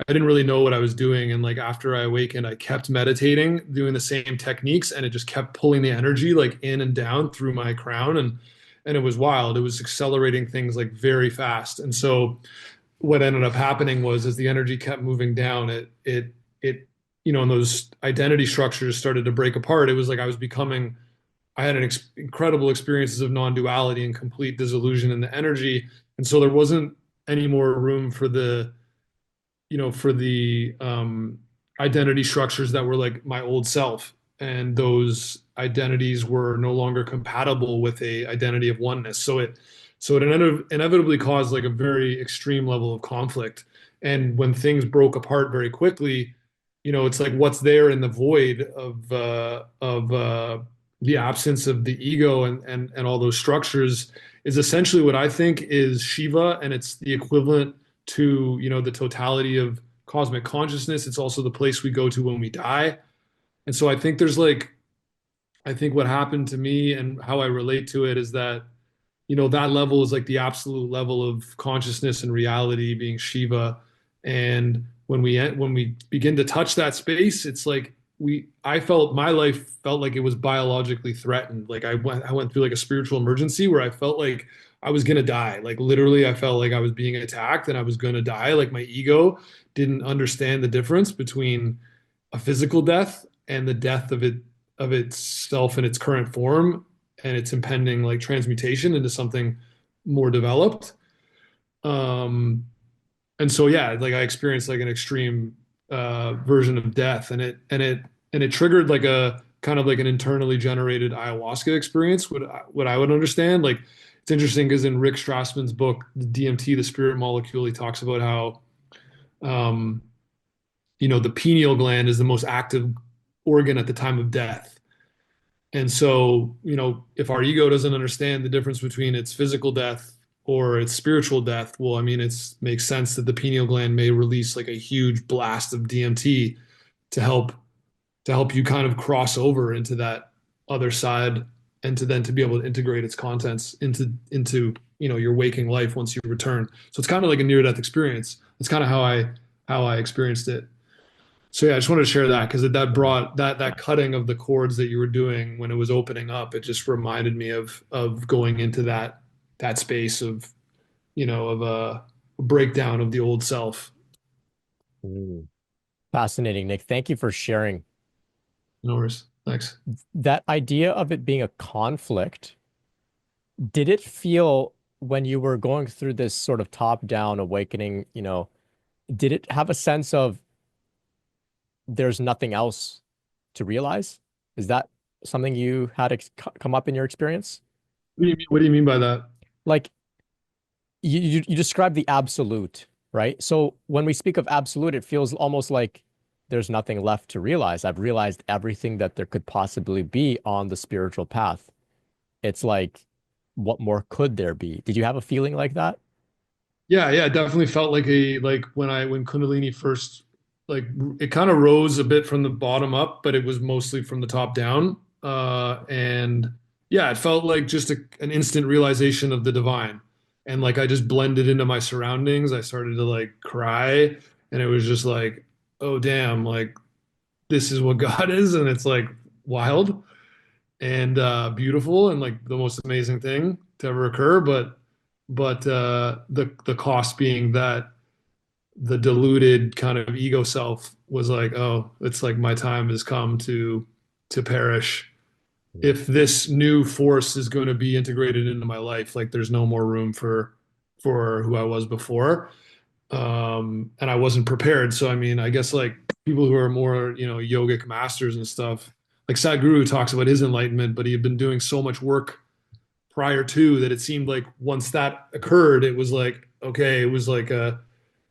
S3: I didn't really know what I was doing. And like after I awakened, I kept meditating, doing the same techniques, and it just kept pulling the energy like in and down through my crown. And it was wild. It was accelerating things like very fast. And so what ended up happening was as the energy kept moving down, it and those identity structures started to break apart. It was like I had incredible experiences of non-duality and complete dissolution in the energy. And so there wasn't any more room for the identity structures that were like my old self. And those identities were no longer compatible with a identity of oneness. So it inevitably caused like a very extreme level of conflict. And when things broke apart very quickly, it's like what's there in the void of the absence of the ego and all those structures is essentially what I think is Shiva, and it's the equivalent to the totality of cosmic consciousness. It's also the place we go to when we die. And so I think there's like I think what happened to me and how I relate to it is that, that level is like the absolute level of consciousness and reality being Shiva. And when we begin to touch that space, it's like I felt my life felt like it was biologically threatened. Like I went through like a spiritual emergency where I felt like I was gonna die. Like literally I felt like I was being attacked and I was gonna die. Like my ego didn't understand the difference between a physical death and the death of itself in its current form and its impending like transmutation into something more developed. Um, and so yeah, like I experienced like an extreme version of death, and it triggered like a kind of like an internally generated ayahuasca experience. What I would understand, like it's interesting because in Rick Strassman's book, the DMT, the spirit molecule, he talks about how um, the pineal gland is the most active organ at the time of death. And so, if our ego doesn't understand the difference between its physical death or its spiritual death, well, I mean, it makes sense that the pineal gland may release like a huge blast of DMT to help you kind of cross over into that other side and to be able to integrate its contents into your waking life once you return. So it's kind of like a near death experience. It's kind of how I experienced it. So yeah, I just wanted to share that because that brought that cutting of the chords that you were doing when it was opening up. It just reminded me of going into that space of of a breakdown of the old self.
S1: Mm. Fascinating, Nick. Thank you for sharing
S3: No worries. Thanks.
S1: that idea of it being a conflict. Did it feel when you were going through this sort of top-down awakening, did it have a sense of there's nothing else to realize? Is that something you had come up in your experience?
S3: What do you mean by that?
S1: Like you described the absolute, right? So when we speak of absolute, it feels almost like there's nothing left to realize. I've realized everything that there could possibly be on the spiritual path. It's like, what more could there be? Did you have a feeling like that?
S3: Yeah, yeah, it definitely felt like when Kundalini first like it kind of rose a bit from the bottom up, but it was mostly from the top down. And yeah, it felt like just an instant realization of the divine. And like I just blended into my surroundings. I started to like cry, and it was just like, oh damn, like this is what God is, and it's like wild and beautiful and like the most amazing thing to ever occur. But the cost being that the diluted kind of ego self was like, oh, it's like my time has come to perish.
S1: Mm.
S3: If this new force is going to be integrated into my life, like there's no more room for who I was before. And I wasn't prepared. So I mean, I guess like people who are more, yogic masters and stuff, like Sadhguru talks about his enlightenment, but he had been doing so much work prior to that it seemed like once that occurred, it was like, okay, it was like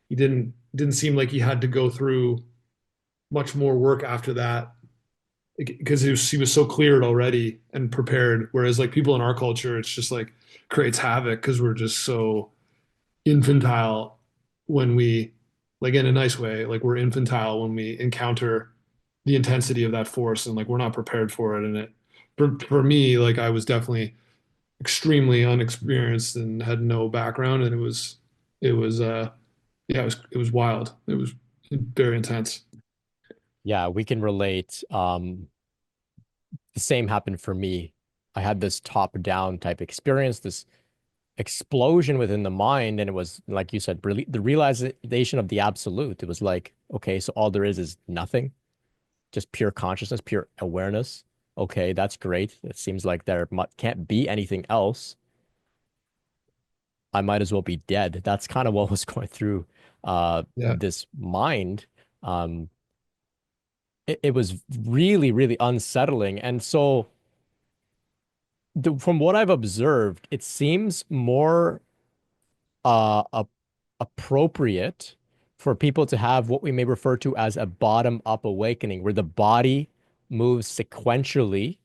S3: he didn't seem like he had to go through much more work after that because he was so cleared already and prepared. Whereas like people in our culture, it's just like creates havoc because we're just so infantile when we like in a nice way, like we're infantile when we encounter the intensity of that force and like we're not prepared for it. And for me, like I was definitely extremely unexperienced and had no background, and it was yeah, it was wild. It was very intense.
S1: Yeah, we can relate. The same happened for me. I had this top-down type experience, this explosion within the mind, and it was like you said, really the realization of the absolute. It was like, okay, so all there is nothing, just pure consciousness, pure awareness. Okay, that's great. It seems like there can't be anything else. I might as well be dead. That's kind of what was going through
S3: Yeah.
S1: this mind. Um, it was really, really unsettling. And so, from what I've observed, it seems more uh, appropriate for people to have what we may refer to as a bottom-up awakening, where the body moves sequentially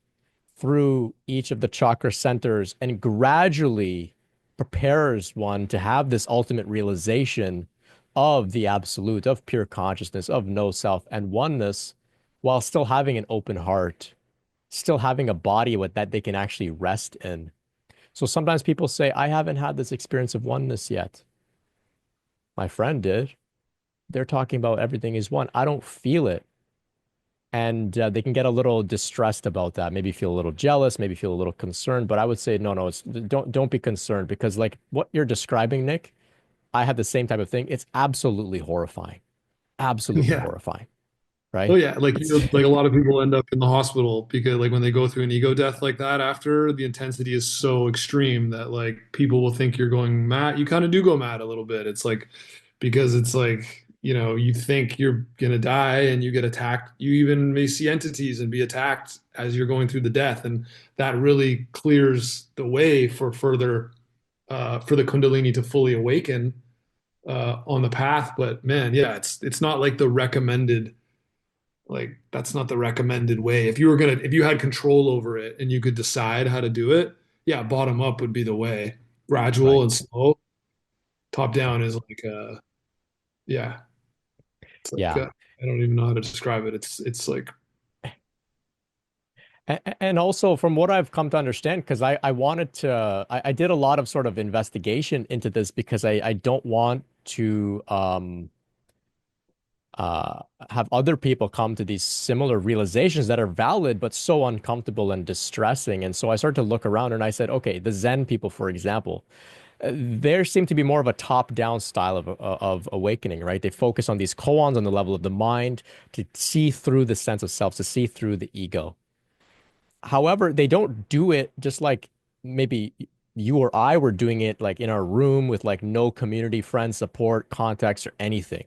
S1: through each of the chakra centers and gradually prepares one to have this ultimate realization of the absolute, of pure consciousness, of no self and oneness, while still having an open heart. still having a body with that they can actually rest in. So sometimes people say, I haven't had this experience of oneness yet. My friend did. They're talking about everything is one. I don't feel it. And they can get a little distressed about that. Maybe feel a little jealous, maybe feel a little concerned. But I would say, no, no, don't be concerned because like what you're describing, Nick, I had the same type of thing. It's absolutely horrifying. Absolutely
S3: Yeah.
S1: horrifying,
S3: Oh
S1: right?
S3: yeah, like
S1: It's
S3: like a lot of people end up in the hospital because like when they go through an ego death like that after, the intensity is so extreme that like people will think you're going mad. You kind of do go mad a little bit. It's like because it's like, you think you're gonna die and you get attacked. You even may see entities and be attacked as you're going through the death, and that really clears the way for further for the Kundalini to fully awaken on the path. But man, yeah, it's not like the recommended like that's not the recommended way. If you had control over it and you could decide how to do it, yeah, bottom up would be the way. Gradual
S1: right.
S3: and slow. Top down is like yeah, it's like
S1: Yeah.
S3: I don't even know how to describe it. It's like
S1: And also from what I've come to understand, because I wanted to, I did a lot of sort of investigation into this because I don't want to uh, have other people come to these similar realizations that are valid, but so uncomfortable and distressing. And so I started to look around and I said, okay, the Zen people, for example, there seem to be more of a top-down style of awakening, right? They focus on these koans on the level of the mind to see through the sense of self, to see through the ego. However, they don't do it just like maybe you or I were doing it like in our room with like no community, friend support, context, or anything.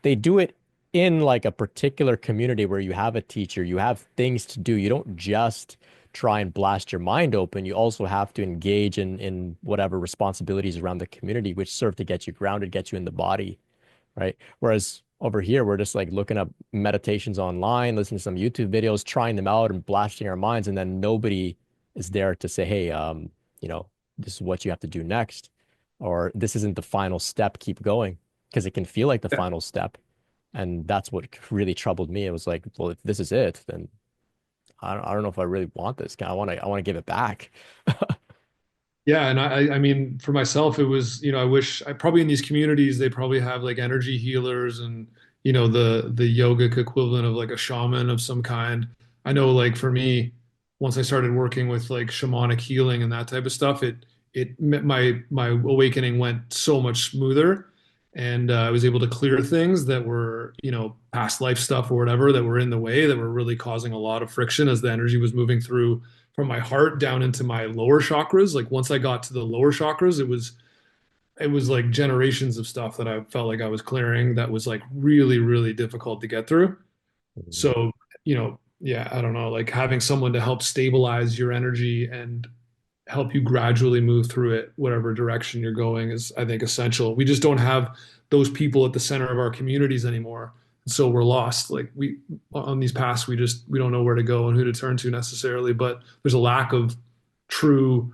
S1: They do it in like a particular community where you have a teacher, you have things to do. You don't just try and blast your mind open. You also have to engage in whatever responsibilities around the community, which serve to get you grounded, get you in the body, right? Whereas over here, we're just like looking up meditations online, listening to some YouTube videos, trying them out and blasting our minds, and then nobody is there to say, hey, this is what you have to do next, or this isn't the final step, keep going, because it can feel like the
S3: yeah.
S1: final step. And that's what really troubled me. It was like, well, if this is it, then I don't know if I really want this. I want to give it back.
S3: Yeah, and I mean, for myself, it was, I wish I probably in these communities they probably have like energy healers and the yogic equivalent of like a shaman of some kind. I know, like for me, once I started working with like shamanic healing and that type of stuff, my awakening went so much smoother, and I was able to clear things that were past life stuff or whatever that were in the way that were really causing a lot of friction as the energy was moving through from my heart down into my lower chakras. Like once I got to the lower chakras, it was like generations of stuff that I felt like I was clearing that was like really, really difficult to get through.
S1: Mhm.
S3: So, yeah, I don't know, like having someone to help stabilize your energy and help you gradually move through it, whatever direction you're going, is I think essential. We just don't have those people at the center of our communities anymore. So we're lost. Like we on these paths, we don't know where to go and who to turn to necessarily. But there's a lack of true,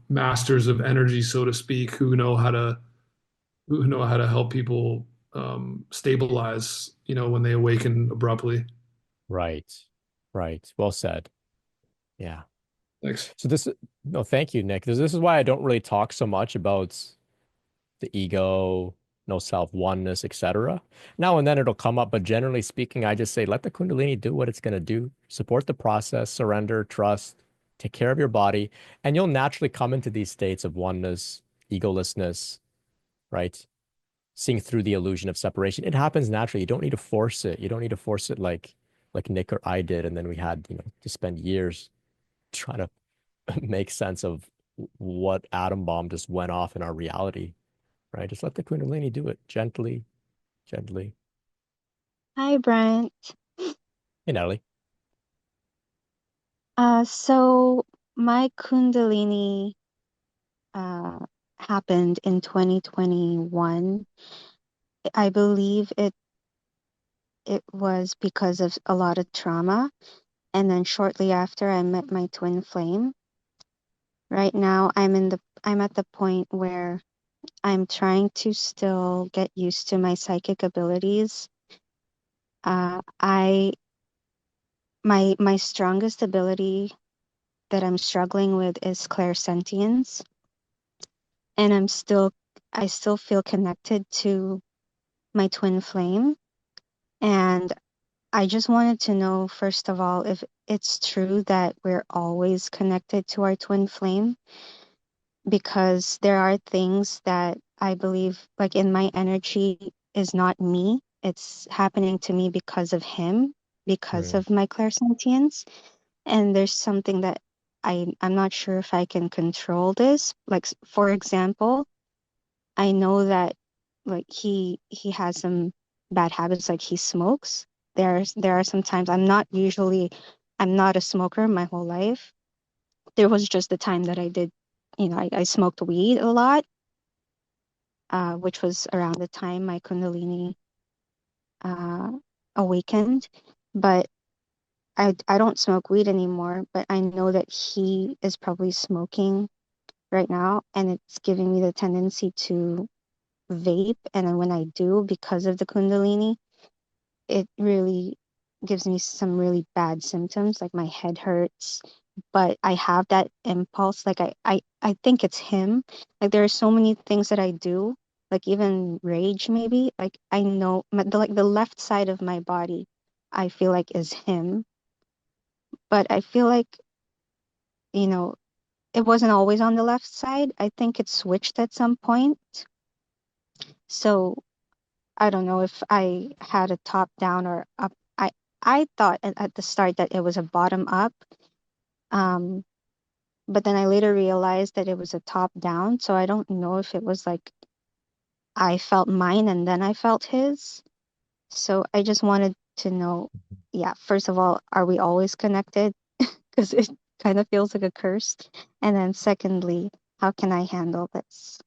S3: masters of energy, so to speak, who know how to help people stabilize, when they awaken abruptly.
S1: Right. Right. Well said. Yeah.
S3: Thanks.
S1: So no, thank you, Nick. This is why I don't really talk so much about the ego, no self, oneness, etc. Now and then it'll come up, but generally speaking, I just say let the Kundalini do what it's going to do. Support the process, surrender, trust, take care of your body, and you'll naturally come into these states of oneness, egolessness, right? Seeing through the illusion of separation. It happens naturally. You don't need to force it. You don't need to force it like Nick or I did, and then we had, to spend years trying to make sense of what atom bomb just went off in our reality, right? Just let the Kundalini do it gently, gently.
S4: Hi, Brent.
S1: Hey, Natalie.
S4: So my Kundalini uh happened in 2021. I believe it was because of a lot of trauma, and then shortly after I met my twin flame. Right now I'm at the point where I'm trying to still get used to my psychic abilities. I my strongest ability that I'm struggling with is clairsentience, and I still feel connected to my twin flame. And I just wanted to know, first of all, if it's true that we're always connected to our twin flame, because there are things that I believe, like in my energy, is not me. It's happening to me because of him, because
S1: Mm,
S4: of my clairsentience. And there's something that I'm not sure if I can control this. Like, for example, I know that like he has some bad habits, like he smokes. There are some times I'm not a smoker my whole life. There was just the time that I did, I smoked weed a lot, which was around the time my Kundalini uh, awakened. But I don't smoke weed anymore, but I know that he is probably smoking right now, and it's giving me the tendency to vape. And then when I do, because of the Kundalini, it really gives me some really bad symptoms, like my head hurts. But I have that impulse, like I think it's him. Like there are so many things that I do, like even rage maybe. Like I know like the left side of my body, I feel like is him. But I feel like, you know, it wasn't always on the left side. I think it switched at some point. So I don't know if I had a top down or up. I thought at the start that it was a bottom up, um, but then I later realized that it was a top down. So I don't know if it was like I felt mine and then I felt his. So I just wanted to know, yeah, first of all, are we always connected? Because it kind of feels like a curse. And then secondly, how can I handle this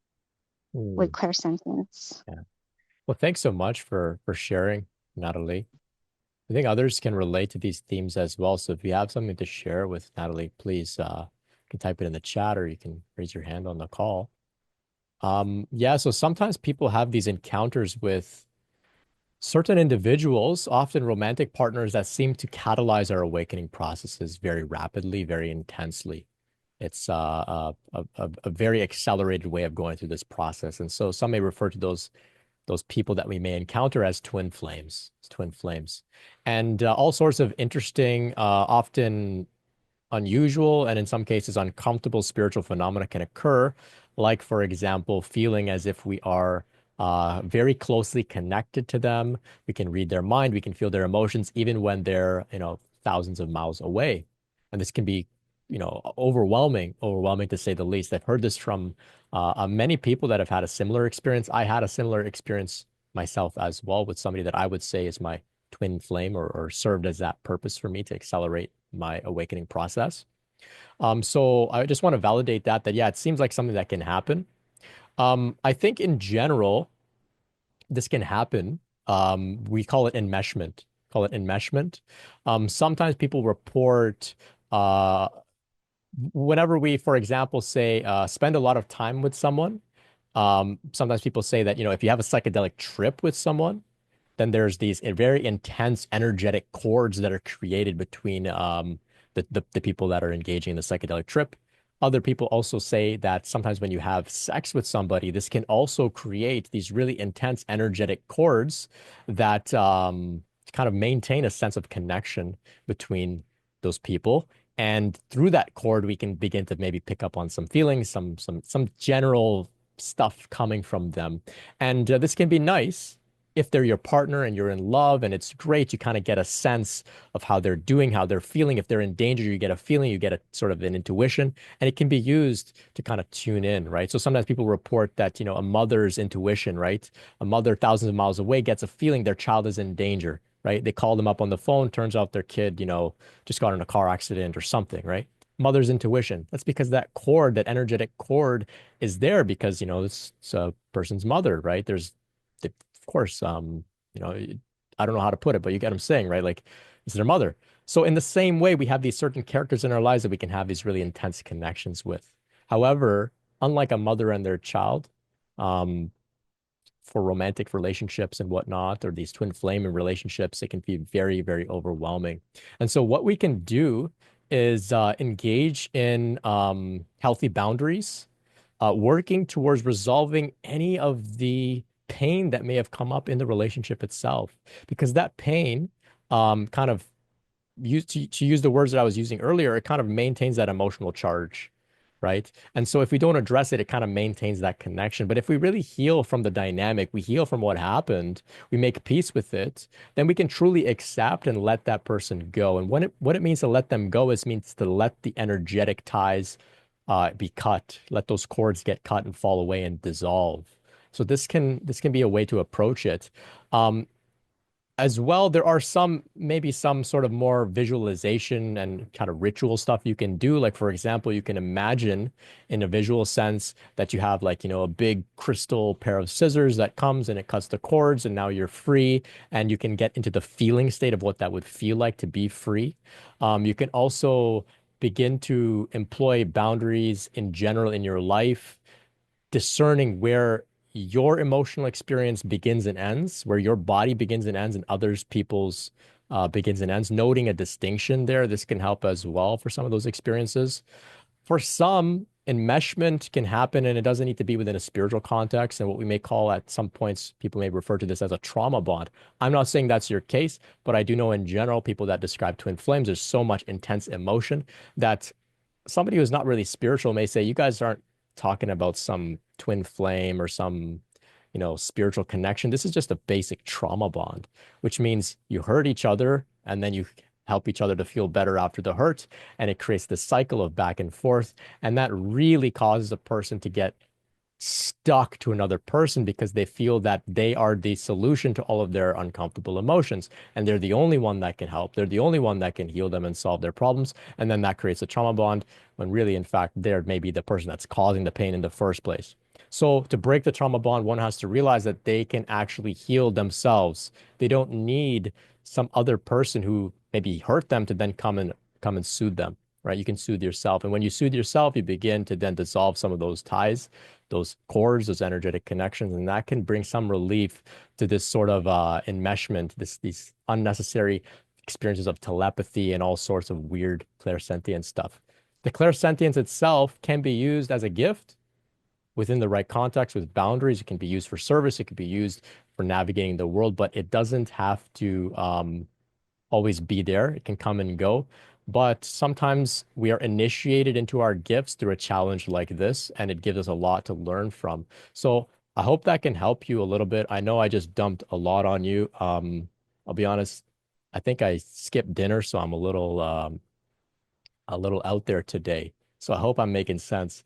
S4: with
S1: mm,
S4: clairsentience?
S1: yeah. Well, thanks so much for sharing, Natalie. I think others can relate to these themes as well. So if you have something to share with Natalie, please you can type it in the chat or you can raise your hand on the call. Yeah, so sometimes people have these encounters with certain individuals, often romantic partners, that seem to catalyze our awakening processes very rapidly, very intensely. It's a very accelerated way of going through this process. And so some may refer to those people that we may encounter as twin flames, twin flames. And all sorts of interesting, often unusual and in some cases uncomfortable spiritual phenomena can occur, like, for example, feeling as if we are very closely connected to them. We can read their mind, we can feel their emotions, even when they're, thousands of miles away. And this can be, overwhelming to say the least. I've heard this from many people that have had a similar experience. I had a similar experience myself as well with somebody that I would say is my twin flame or served as that purpose for me to accelerate my awakening process. So I just want to validate that yeah, it seems like something that can happen. I think in general, this can happen. We call it enmeshment. Call it enmeshment. Sometimes people report whenever we, for example, say spend a lot of time with someone. Sometimes people say that, if you have a psychedelic trip with someone, then there's these very intense energetic cords that are created between the people that are engaging in the psychedelic trip. Other people also say that sometimes when you have sex with somebody, this can also create these really intense energetic cords that kind of maintain a sense of connection between those people. And through that cord, we can begin to maybe pick up on some feelings, some general stuff coming from them. And this can be nice if they're your partner and you're in love and it's great. You kind of get a sense of how they're doing, how they're feeling. If they're in danger, you get a feeling, you get a sort of an intuition, and it can be used to kind of tune in, right? So sometimes people report that, a mother's intuition, right? A mother thousands of miles away gets a feeling their child is in danger, right? They call them up on the phone, turns out their kid, just got in a car accident or something, right? Mother's intuition. That's because that cord, that energetic cord is there because, it's a person's mother, right? Of course, I don't know how to put it, but you get what I'm saying, right? Like, it's their mother. So in the same way, we have these certain characters in our lives that we can have these really intense connections with. However, unlike a mother and their child, um, for romantic relationships and whatnot, or these twin flame relationships, it can be very, very overwhelming. And so what we can do is engage in healthy boundaries, working towards resolving any of the pain that may have come up in the relationship itself, because that pain kind of to use the words that I was using earlier, it kind of maintains that emotional charge, right? And so if we don't address it, it kind of maintains that connection. But if we really heal from the dynamic, we heal from what happened, we make peace with it, then we can truly accept and let that person go. And what it means to let them go is means to let the energetic ties be cut, let those cords get cut and fall away and dissolve. So this can be a way to approach it. As well, there are maybe some sort of more visualization and kind of ritual stuff you can do. Like, for example, you can imagine in a visual sense that you have like, a big crystal pair of scissors that comes and it cuts the cords, and now you're free, and you can get into the feeling state of what that would feel like to be free. You can also begin to employ boundaries in general in your life, discerning where your emotional experience begins and ends, where your body begins and ends, and others people's begins and ends, noting a distinction there. This can help as well for some of those experiences. For some, enmeshment can happen, and it doesn't need to be within a spiritual context. And what we may call at some points, people may refer to this as a trauma bond. I'm not saying that's your case, but I do know in general, people that describe twin flames, there's so much intense emotion that somebody who's not really spiritual may say, you guys aren't talking about some twin flame or some, spiritual connection. This is just a basic trauma bond, which means you hurt each other and then you help each other to feel better after the hurt. And it creates this cycle of back and forth. And that really causes a person to get stuck to another person because they feel that they are the solution to all of their uncomfortable emotions. And they're the only one that can help. They're the only one that can heal them and solve their problems. And then that creates a trauma bond when really, in fact, they're maybe the person that's causing the pain in the first place. So to break the trauma bond, one has to realize that they can actually heal themselves. They don't need some other person who maybe hurt them to then come and soothe them, right? You can soothe yourself. And when you soothe yourself, you begin to then dissolve some of those ties, those cords, those energetic connections, and that can bring some relief to this sort of enmeshment, these unnecessary experiences of telepathy and all sorts of weird clairsentient stuff. The clairsentience itself can be used as a gift within the right context with boundaries. It can be used for service. It could be used for navigating the world, but it doesn't have to always be there. It can come and go. But sometimes we are initiated into our gifts through a challenge like this, and it gives us a lot to learn from. So I hope that can help you a little bit. I know I just dumped a lot on you. I'll be honest, I think I skipped dinner, so I'm a little out there today. So I hope I'm making sense.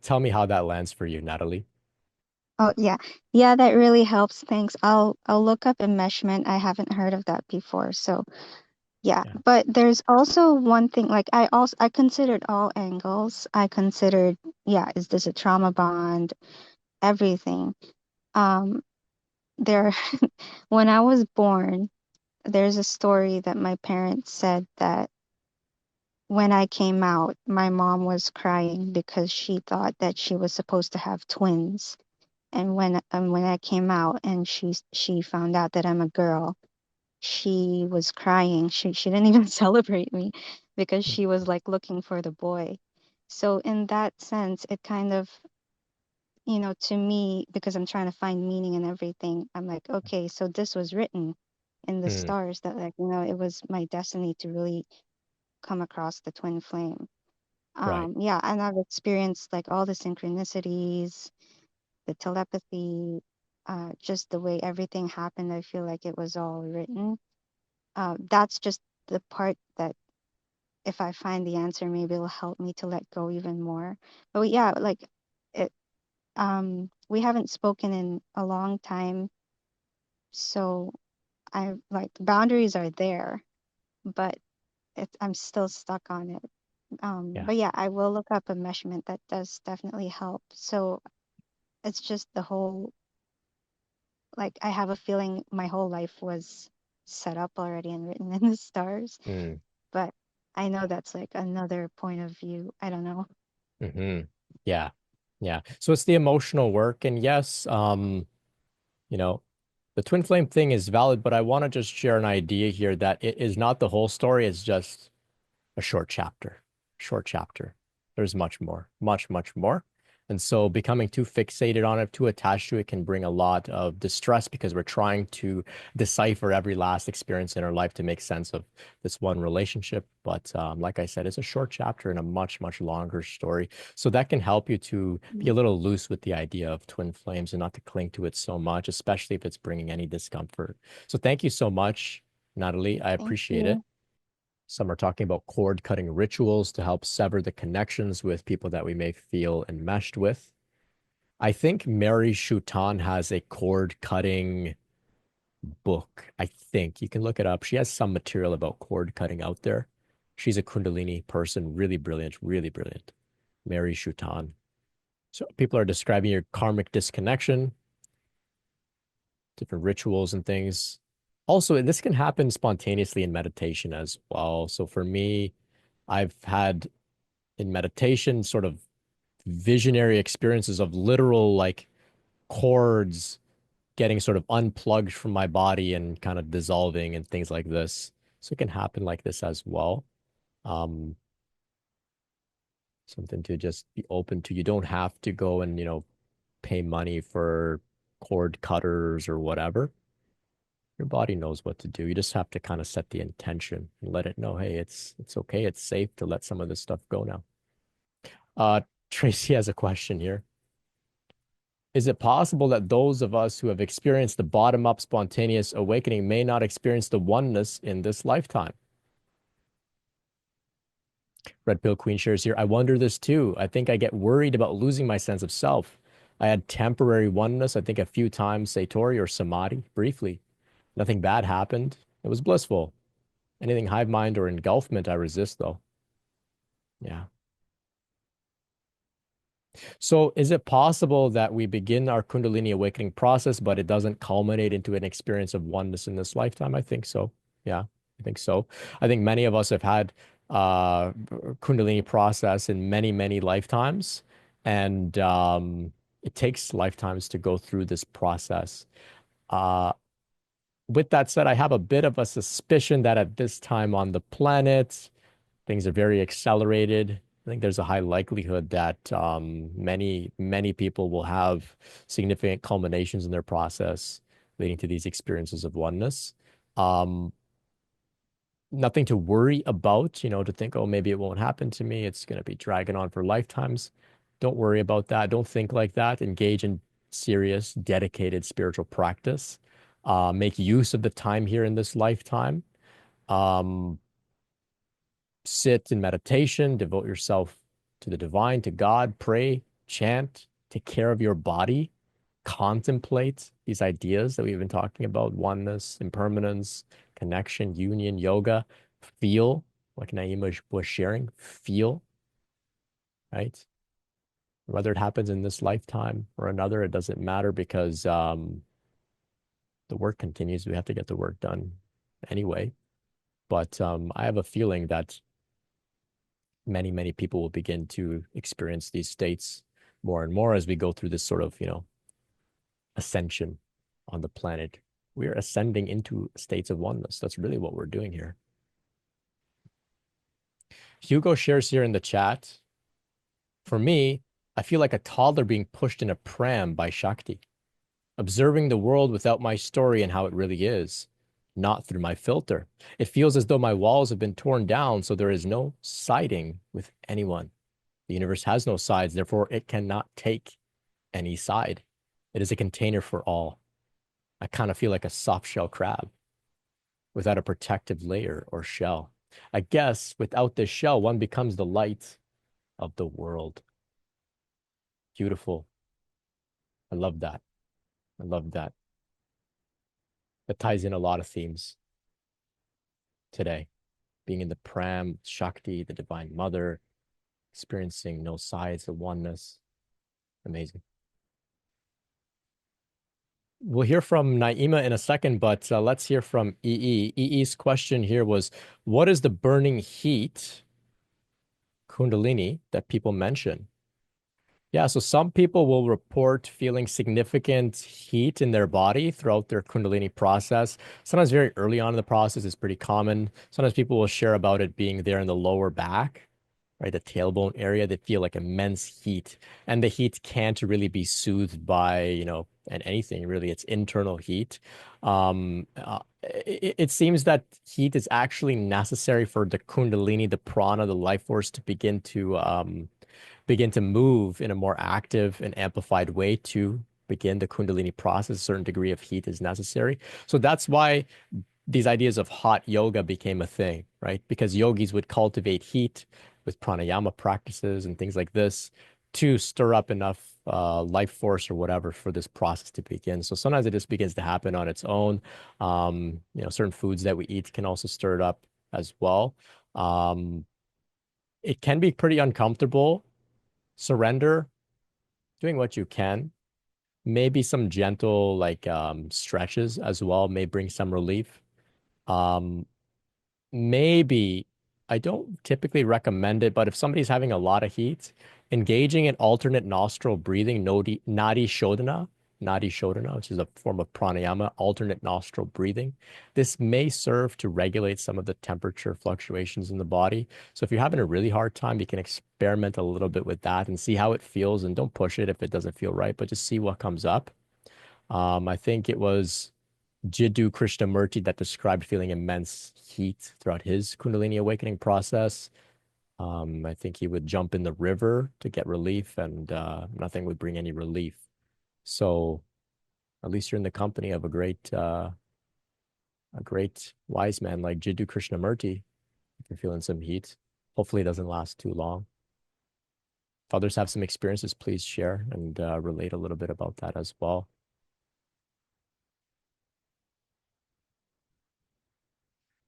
S1: Tell me how that lands for you, Natalie.
S4: Oh yeah. Yeah, that really helps. Thanks. I'll look up enmeshment. I haven't heard of that before. So yeah.
S1: Yeah.
S4: But there's also one thing, like I considered all angles. I considered, yeah, is this a trauma bond? Everything. Um, there when I was born, there's a story that my parents said that when I came out, my mom was crying because she thought that she was supposed to have twins. And when I came out and she found out that I'm a girl, she was crying. She didn't even celebrate me because she was like looking for the boy. So in that sense, it kind of, to me, because I'm trying to find meaning in everything, I'm like, okay, so this was written in the
S1: Mm,
S4: stars that, like, it was my destiny to really come across the twin flame.
S1: right.
S4: Yeah, and I've experienced like all the synchronicities, the telepathy, just the way everything happened. I feel like it was all written. That's just the part that if I find the answer, maybe it'll help me to let go even more. But yeah, like it, we haven't spoken in a long time, so I like the boundaries are there, but I'm still stuck on it.
S1: Yeah.
S4: But yeah, I will look up a measurement that does definitely help. So it's just the whole, like, I have a feeling my whole life was set up already and written in the stars,
S1: Mm,
S4: but I know that's like another point of view. I don't know.
S1: hmm Yeah. Yeah. So it's the emotional work. And yes, You know, the twin flame thing is valid, but I want to just share an idea here that it is not the whole story. It's just a short chapter. Short chapter. There's much more, much, much more. And so becoming too fixated on it, too attached to it can bring a lot of distress because we're trying to decipher every last experience in our life to make sense of this one relationship. But like I said, it's a short chapter in a much, much longer story. So that can help you to be a little loose with the idea of twin flames and not to cling to it so much, especially if it's bringing any discomfort. So thank you so much, Natalie. I
S4: Thank
S1: appreciate it.
S4: you.
S1: Some are talking about cord cutting rituals to help sever the connections with people that we may feel enmeshed with. I think Mary Shutan has a cord cutting book. I think you can look it up. She has some material about cord cutting out there. She's a Kundalini person, really brilliant, really brilliant. Mary Shutan. So people are describing your karmic disconnection, different rituals and things. Also, this can happen spontaneously in meditation as well. So for me, I've had in meditation sort of visionary experiences of literal like cords getting sort of unplugged from my body and kind of dissolving and things like this. So it can happen like this as well. Um, Something to just be open to. You don't have to go and, pay money for cord cutters or whatever. Your body knows what to do. You just have to kind of set the intention and let it know, hey, it's okay. It's safe to let some of this stuff go now. Uh, Tracy has a question here. Is it possible that those of us who have experienced the bottom-up spontaneous awakening may not experience the oneness in this lifetime? Red Pill Queen shares here. I wonder this too. I think I get worried about losing my sense of self. I had temporary oneness, I think a few times, Satori or Samadhi, briefly. Nothing bad happened. It was blissful. Anything hive mind or engulfment, I resist though. Yeah. So is it possible that we begin our Kundalini awakening process, but it doesn't culminate into an experience of oneness in this lifetime? I think so. Yeah, I think so. I think many of us have had Kundalini process in many, many lifetimes, and it takes lifetimes to go through this process. Uh, with that said, I have a bit of a suspicion that at this time on the planet, things are very accelerated. I think there's a high likelihood that many, many people will have significant culminations in their process leading to these experiences of oneness. Um, Nothing to worry about, to think, oh, maybe it won't happen to me. It's going to be dragging on for lifetimes. Don't worry about that. Don't think like that. Engage in serious, dedicated spiritual practice. Make use of the time here in this lifetime. Um, Sit in meditation, devote yourself to the divine, to God, pray, chant, take care of your body, contemplate these ideas that we've been talking about, oneness, impermanence, connection, union, yoga, feel, like Naima was sharing, feel, right? Whether it happens in this lifetime or another, it doesn't matter because the work continues. We have to get the work done anyway. But I have a feeling that many, many people will begin to experience these states more and more as we go through this sort of, ascension on the planet. We are ascending into states of oneness. That's really what we're doing here. Hugo shares here in the chat. For me, I feel like a toddler being pushed in a pram by Shakti, observing the world without my story and how it really is, not through my filter. It feels as though my walls have been torn down, so there is no siding with anyone. The universe has no sides, therefore it cannot take any side. It is a container for all. I kind of feel like a soft shell crab without a protective layer or shell. I guess without this shell, one becomes the light of the world. Beautiful. I love that. I love that. That ties in a lot of themes today. Being in the pram, Shakti, the Divine Mother, experiencing no sides, the oneness. Amazing. We'll hear from Naima in a second, but let's hear from EE. EE's question here was, what is the burning heat, Kundalini, that people mention? Yeah, so some people will report feeling significant heat in their body throughout their Kundalini process. Sometimes very early on in the process, it's pretty common. Sometimes people will share about it being there in the lower back, right? The tailbone area. They feel like immense heat. And the heat can't really be soothed by, and anything really. It's internal heat. It seems that heat is actually necessary for the Kundalini, the prana, the life force to begin to move in a more active and amplified way to begin the Kundalini process. A certain degree of heat is necessary. So that's why these ideas of hot yoga became a thing, right? Because yogis would cultivate heat with pranayama practices and things like this to stir up enough life force or whatever for this process to begin. So sometimes it just begins to happen on its own. Certain foods that we eat can also stir it up as well. It can be pretty uncomfortable. Surrender, doing what you can. Maybe some gentle stretches as well may bring some relief. Um, Maybe I don't typically recommend it, but if somebody's having a lot of heat, engaging in alternate nostril breathing, nadi shodhana, which is a form of pranayama, alternate nostril breathing. This may serve to regulate some of the temperature fluctuations in the body. So if you're having a really hard time, you can experiment a little bit with that and see how it feels, and don't push it if it doesn't feel right, but just see what comes up. I think it was Jiddu Krishnamurti that described feeling immense heat throughout his Kundalini awakening process. I think he would jump in the river to get relief, and nothing would bring any relief. So at least you're in the company of a great wise man like Jiddu Krishnamurti. If you're feeling some heat, hopefully it doesn't last too long. If others have some experiences, please share and relate a little bit about that as well.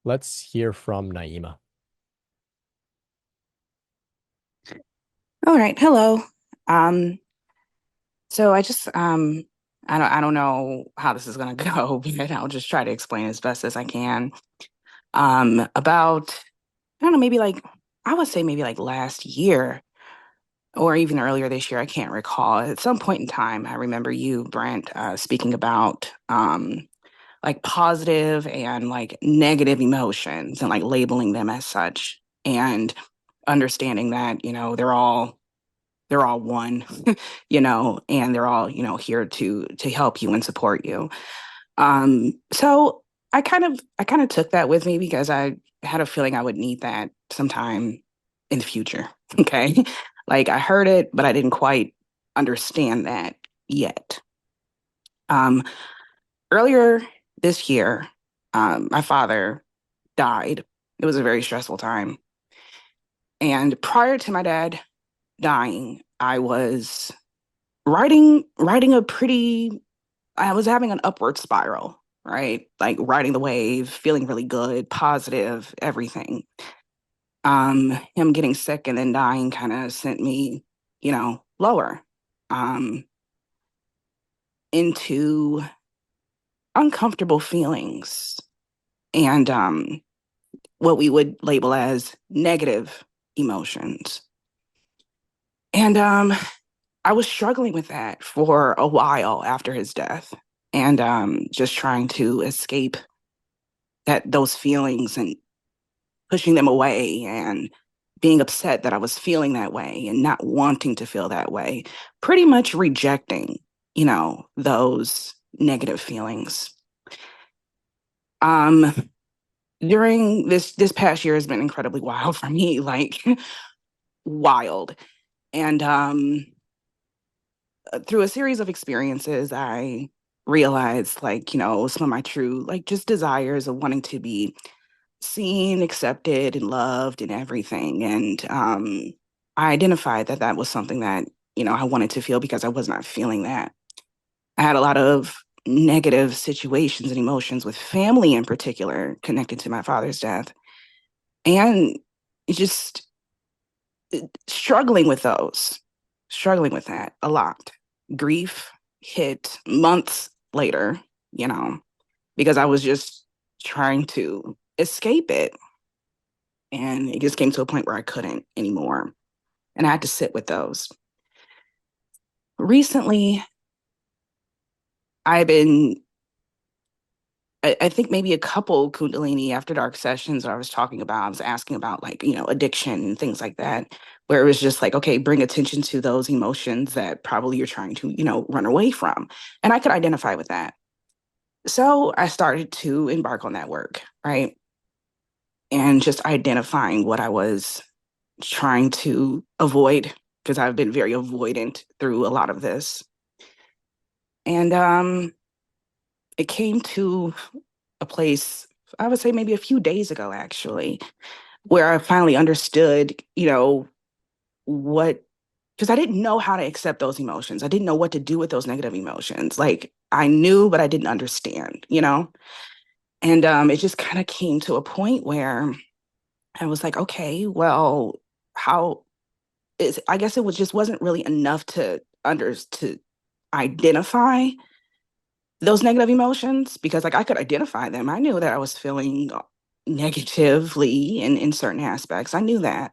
S1: Let's hear from Naima.
S5: All right. Hello. Um, so I don't know how this is gonna go, but I'll just try to explain as best as I can. About I don't know, maybe like I would say maybe like last year or even earlier this year, I can't recall. At some point in time, I remember you, Brent, speaking about like positive and like negative emotions and like labeling them as such and understanding that, they're all one, and they're all, here to help you and support you. So I kind of took that with me because I had a feeling I would need that sometime in the future. Okay. Like I heard it, but I didn't quite understand that yet. Um, Earlier this year, my father died. It was a very stressful time. And prior to my dad dying, I was riding a pretty I was having an upward spiral, right? Like riding the wave, feeling really good, positive, everything. Him getting sick and then dying kind of sent me, lower, um, into uncomfortable feelings and what we would label as negative emotions. And I was struggling with that for a while after his death and just trying to escape those feelings and pushing them away and being upset that I was feeling that way and not wanting to feel that way, pretty much rejecting, those negative feelings. Um, During this past year has been incredibly wild for me, like wild. And through a series of experiences, I realized like, some of my true like just desires of wanting to be seen, accepted, and loved and everything. And I identified that that was something that, I wanted to feel because I was not feeling that. I had a lot of negative situations and emotions with family in particular connected to my father's death. And just struggling with struggling with that a lot. Grief hit months later, because I was just trying to escape it. And it just came to a point where I couldn't anymore. And I had to sit with those. recently I've been, I think maybe a couple Kundalini After Dark sessions I was asking about like, addiction and things like that, where it was just like, okay, bring attention to those emotions that probably you're trying to, run away from. And I could identify with that. So I started to embark on that work, right? And just identifying what I was trying to avoid, because I've been very avoidant through a lot of this. And it came to a place, I would say maybe a few days ago, actually, where I finally understood, what, because I didn't know how to accept those emotions. I didn't know what to do with those negative emotions. Like I knew, but I didn't understand, And it just kind of came to a point where I was like, okay, well, how is, I guess it was just wasn't really enough to identify those negative emotions, because like I could identify them. I knew that I was feeling negatively in certain aspects. I knew that.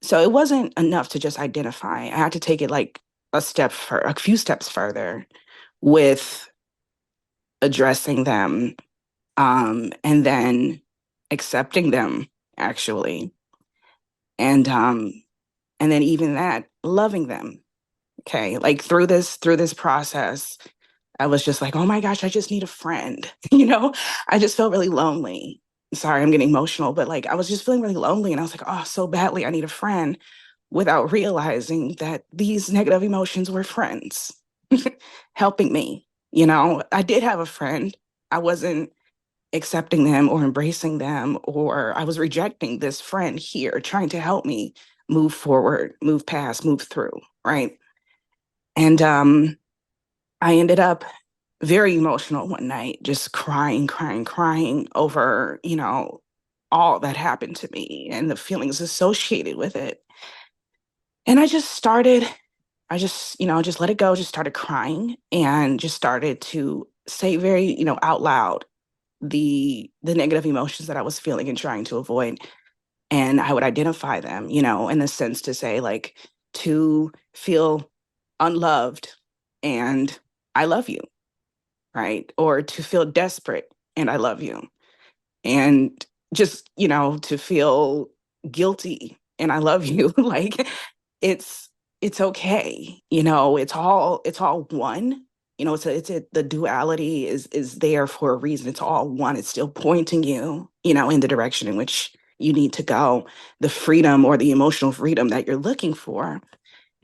S5: So it wasn't enough to just identify. I had to take it like a few steps further with addressing them, and then accepting them actually. And then even that, loving them. Okay. Like through this process, I was just like, oh my gosh, I just need a friend. I just felt really lonely. Sorry, I'm getting emotional, but like I was just feeling really lonely. And I was like, oh, so badly, I need a friend, without realizing that these negative emotions were friends helping me. I did have a friend. I wasn't accepting them or embracing them, or I was rejecting this friend here, trying to help me move forward, move past, move through. Right. And I ended up very emotional one night, just crying, crying, crying over, all that happened to me and the feelings associated with it. And just let it go, just started crying and just started to say very, out loud the negative emotions that I was feeling and trying to avoid. And I would identify them, in the sense to say like, to feel unloved and I love you, right? Or to feel desperate and I love you. And just, to feel guilty and I love you. Like it's it's okay. It's all one. The duality is there for a reason. It's all one. It's still pointing you, in the direction in which you need to go. The freedom or the emotional freedom that you're looking for.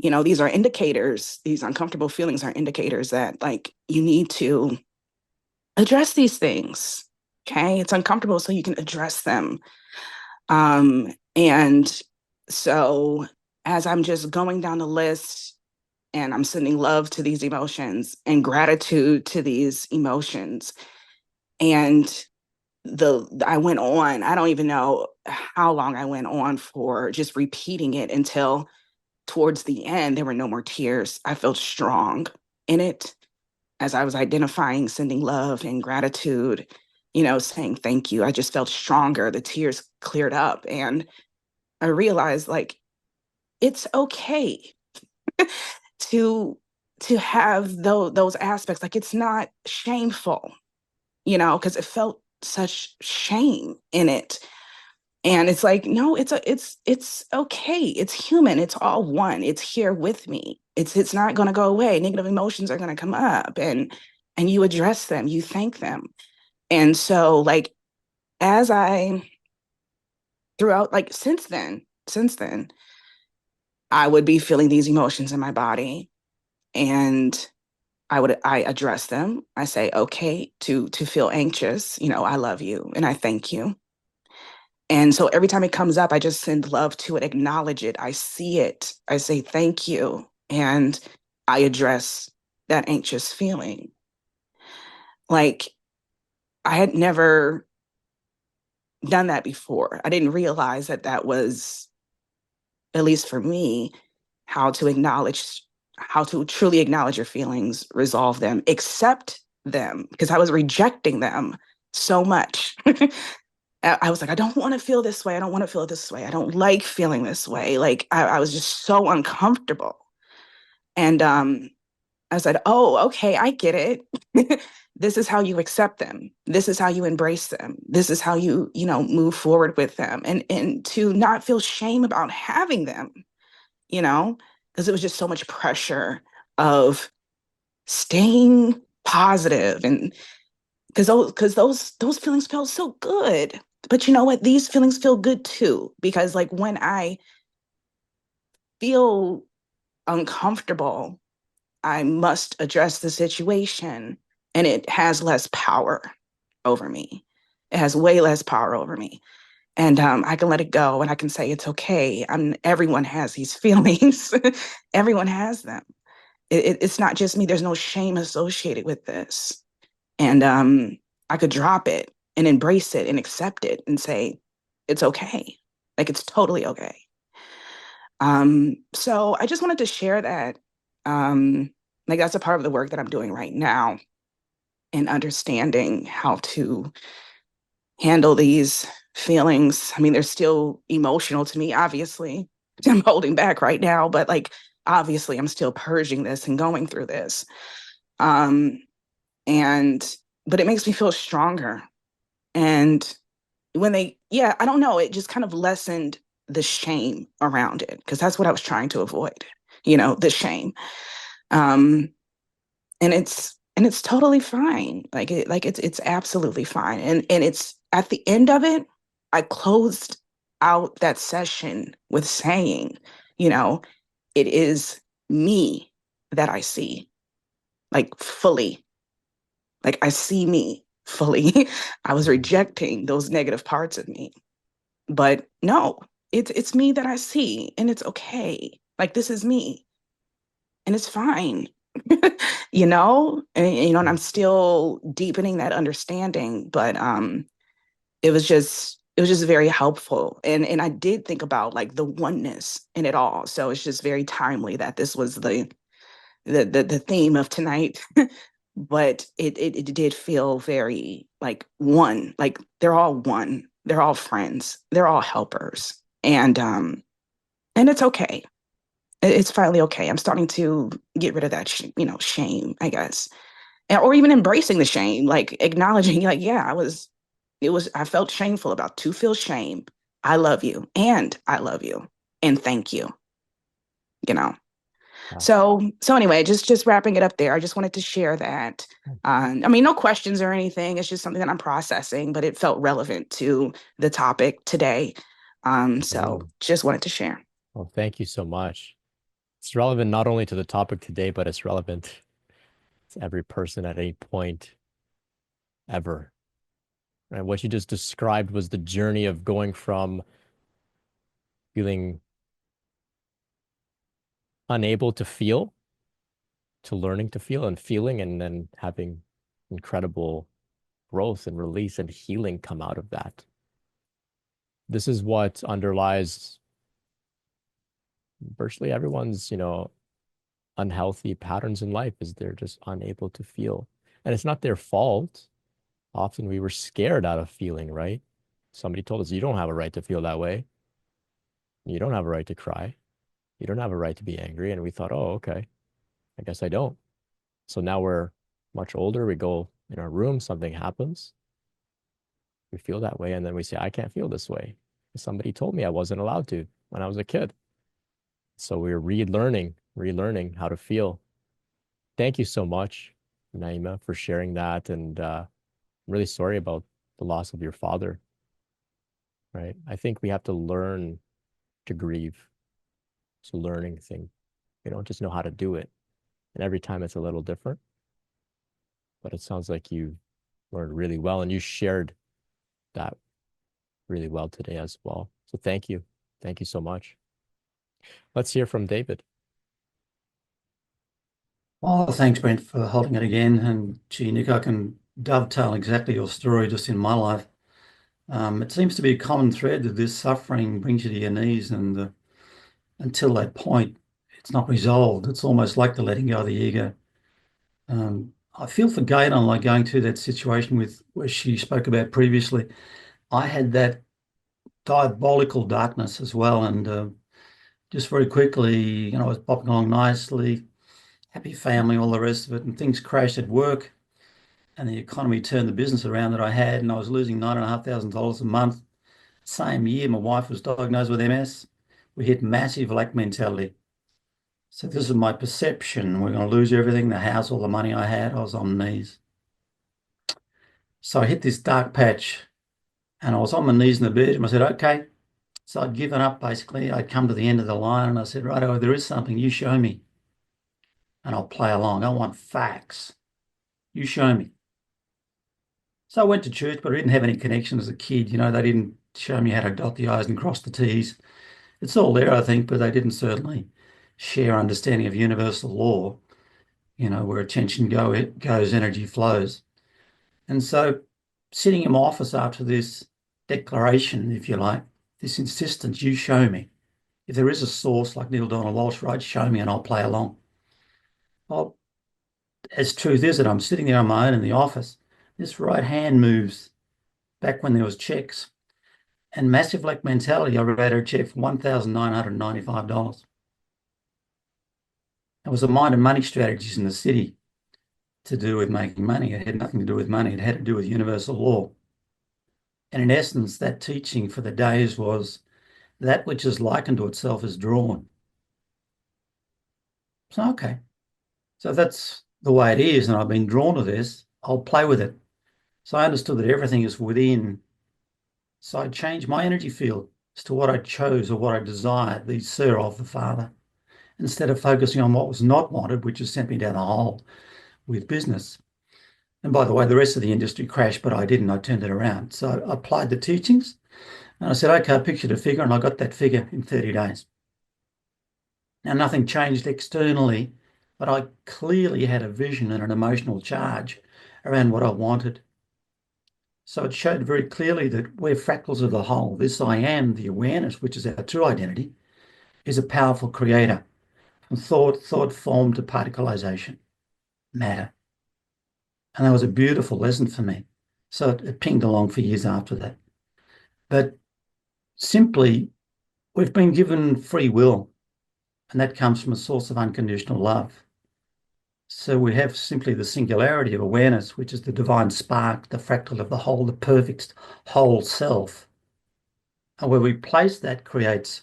S5: These are indicators. These uncomfortable feelings are indicators that like you need to address these things. Okay. It's uncomfortable, so you can address them. And so as I'm just going down the list and I'm sending love to these emotions and gratitude to these emotions, and I went on, I don't even know how long I went on for, just repeating it until towards the end, there were no more tears. I felt strong in it as I was identifying, sending love and gratitude, saying thank you. I just felt stronger. The tears cleared up. And I realized like, it's okay to have those aspects. Like it's not shameful, because it felt such shame in it. And it's like, no, it's okay. It's human. It's all one. It's here with me. It's not going to go away. Negative emotions are going to come up, and you address them, you thank them. And so like as I throughout, like since then, I would be feeling these emotions in my body, and I address them. I say, okay, to feel anxious, I love you and I thank you. And so every time it comes up, I just send love to it, acknowledge it. I see it. I say thank you. And I address that anxious feeling. Like I had never done that before. I didn't realize that that was, at least for me, how to truly acknowledge your feelings, resolve them, accept them, because I was rejecting them so much. I was like, I don't want to feel this way. I don't want to feel this way. I don't like feeling this way. Like I was just so uncomfortable. And I said, oh, okay, I get it. This is how you accept them. This is how you embrace them. This is how you, move forward with them, and to not feel shame about having them, because it was just so much pressure of staying positive, and because those feelings felt so good. But you know what? These feelings feel good too, because like when I feel uncomfortable, I must address the situation, and it has less power over me. It has way less power over me. And I can let it go, and I can say it's okay. Everyone has these feelings. Everyone has them. It's not just me. There's no shame associated with this. And I could drop it and embrace it and accept it and say, it's okay. Like, it's totally okay. So I just wanted to share that. Like, that's a part of the work that I'm doing right now, in understanding how to handle these feelings. I mean, they're still emotional to me, obviously. I'm holding back right now, but like, obviously, I'm still purging this and going through this. Um, but it makes me feel stronger. And I don't know, it just kind of lessened the shame around it, because that's what I was trying to avoid, the shame. Um, and it's totally fine. It's absolutely fine. And it's at the end of it, I closed out that session with saying, it is me that I see, like, fully. Like, I see me fully. I was rejecting those negative parts of me. But no, it's me that I see, and it's okay. Like, this is me, and it's fine. And I'm still deepening that understanding, but it was just very helpful. And I did think about like the oneness in it all. So it's just very timely that this was the theme of tonight. But it did feel very like one, like they're all one, they're all friends, they're all helpers. And it's okay. It's finally okay. I'm starting to get rid of that shame, I guess. Or even embracing the shame, like acknowledging, like, yeah, I felt shameful about to feel shame. I love you, and I love you, and thank you. you know
S1: Wow.
S5: so anyway, just wrapping it up there. I just wanted to share that. I mean, no questions or anything. It's just something that I'm processing, but it felt relevant to the topic today. So just wanted to share.
S1: Well, thank you so much. It's relevant not only to the topic today, but it's relevant to every person at any point ever. And what you just described was the journey of going from feeling unable to feel to learning to feel and feeling, and then having incredible growth and release and healing come out of that. This is what underlies virtually everyone's, unhealthy patterns in life, is they're just unable to feel. And it's not their fault. Often we were scared out of feeling, right? Somebody told us, you don't have a right to feel that way. You don't have a right to cry. You don't have a right to be angry. And we thought, oh, okay, I guess I don't. So now we're much older. We go in our room, something happens. We feel that way. And then we say, I can't feel this way. Somebody told me I wasn't allowed to when I was a kid. So we're relearning how to feel. Thank you so much, Naima, for sharing that. And I'm really sorry about the loss of your father, right? I think we have to learn to grieve. It's a learning thing. We don't just know how to do it. And every time it's a little different. But it sounds like you learned really well, and you shared that really well today as well. So thank you. Thank you so much. Let's hear from David.
S6: Oh, thanks, Brent, for holding it again. And gee, Nick, I can dovetail exactly your story just in my life. It seems to be a common thread that this suffering brings you to your knees, and until that point, it's not resolved. It's almost like the letting go of the ego. I feel for Gaydon, like going through that situation with where she spoke about previously. I had that diabolical darkness as well, and just very quickly, I was popping along nicely. happy family, all the rest of it, and things crashed at work, and the economy turned the business around that I had, and I was losing $9,500 a month. Same year, my wife was diagnosed with MS. We hit massive lack mentality. So this is my perception. We're going to lose everything, the house, all the money I had. I was on knees. So I hit this dark patch, and I was on my knees in the bedroom. I said, okay. So I'd given up, basically. I'd come to the end of the line, and I said, righto, there is something. You show me, and I'll play along. I want facts. You show me. So I went to church, but I didn't have any connection as a kid. You know, they didn't show me how to dot the I's and cross the T's. It's all there, I think, but they didn't certainly share understanding of universal law, you know, where attention goes, energy flows. And so sitting in my office after this declaration, if you like, this insistence, you show me. If there is a source like Neil Donald Walsh writes, show me and I'll play along. Well, as truth is that I'm sitting there on my own in the office, this right hand moves back when there was checks. And massive lack mentality, I wrote a check for $1,995. It was a mind and money strategies in the city to do with making money. It had nothing to do with money. It had to do with universal law. And in essence, that teaching for the days was that which is likened to itself is drawn. So, okay. So if that's the way it is, and I've been drawn to this, I'll play with it. So I understood that everything is within. So I changed my energy field as to what I chose or what I desired, the Sir of the Father, instead of focusing on what was not wanted, which has sent me down the hole with business. And by the way, the rest of the industry crashed, but I didn't. I turned it around. So I applied the teachings and I said, okay, I pictured a figure and I got that figure in 30 days. Now, nothing changed externally, but I clearly had a vision and an emotional charge around what I wanted. So it showed very clearly that we're fractals of the whole. This I am, the awareness, which is our true identity, is a powerful creator. From thought form to particleization, matter. And that was a beautiful lesson for me. So it pinged along for years after that. But simply, we've been given free will, and that comes from a source of unconditional love. So we have simply the singularity of awareness, which is the divine spark, the fractal of the whole, the perfect whole self. And where we place that creates,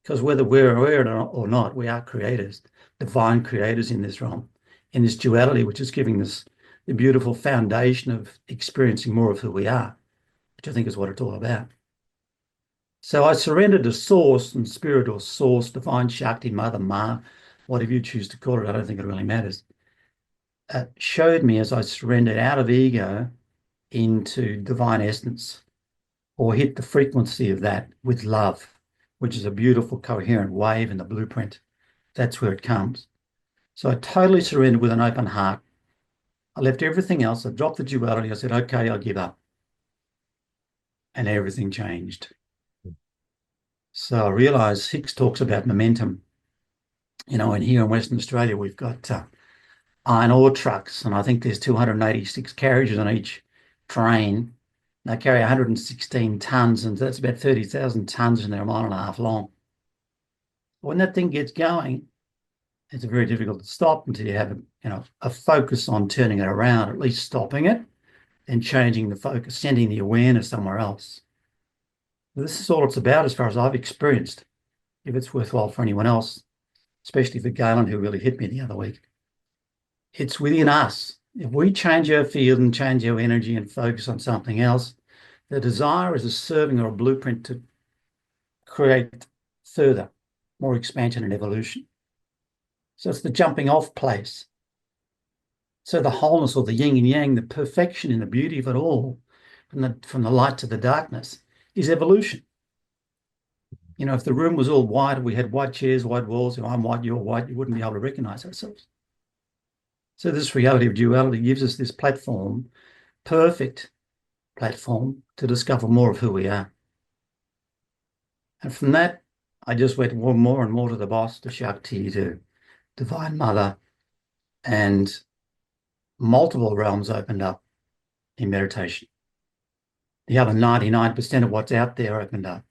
S6: because whether we're aware or not, we are creators, divine creators in this realm, in this duality, which is giving us the beautiful foundation of experiencing more of who we are, which I think is what it's all about. So I surrendered to source and spirit or source, divine Shakti, Mother, Ma, whatever you choose to call it, I don't think it really matters, showed me as I surrendered out of ego into divine essence, or hit the frequency of that with love, which is a beautiful coherent wave in the blueprint. That's where it comes. So I totally surrendered with an open heart. I left everything else. I dropped the duality. I said, okay, I'll give up. And everything changed. So I realized Hicks talks about momentum. You know, and here in Western Australia, we've got iron ore trucks, and I think there's 286 carriages on each train. They carry 116 tons, and that's about 30,000 tons, and they're a mile and a half long. When that thing gets going, it's very difficult to stop until you have a focus on turning it around, at least stopping it and changing the focus, sending the awareness somewhere else. This is all it's about as far as I've experienced, if it's worthwhile for anyone else, especially for Galen, who really hit me the other week. It's within us. If we change our field and change our energy and focus on something else, the desire is a serving or a blueprint to create further, more expansion and evolution. So it's the jumping off place. So the wholeness or the yin and yang, the perfection and the beauty of it all, from the light to the darkness, is evolution. You know, if the room was all white, we had white chairs, white walls, I'm white, you're white, you wouldn't be able to recognize ourselves. So this reality of duality gives us this platform, perfect platform, to discover more of who we are. And from that, I just went more and more to the boss, to Shakti, to Divine Mother, and multiple realms opened up in meditation. The other 99% of what's out there opened up.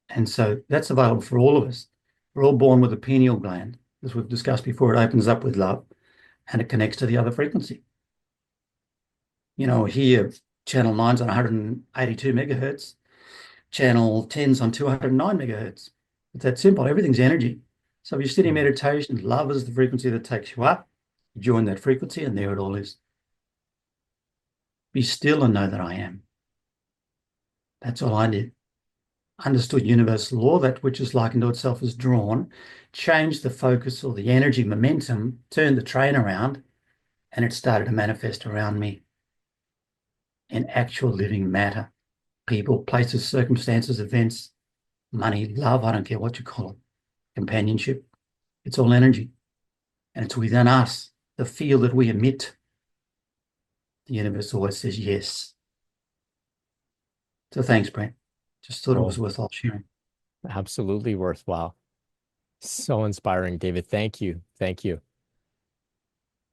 S6: And so that's available for all of us. We're all born with a pineal gland. as we've discussed before, it opens up with love and it connects to the other frequency. Here, channel 9's on 182 megahertz, channel 10's on 209 megahertz. It's that simple. Everything's energy. So if you're sitting in meditation, love is the frequency that takes you up. You join that frequency, and there it all is. Be still and know that I am. That's all I did. Understood universal law, that which is like unto itself is drawn, changed the focus or the energy momentum, turned the train around, and it started to manifest around me in actual living matter. People, places, circumstances, events, money, love, I don't care what you call it, companionship. It's all energy. And it's within us, the field that we emit. The universe always says yes. So thanks, Brent. Just thought it was worthwhile sharing.
S1: Absolutely worthwhile. So inspiring, David. Thank you. Thank you.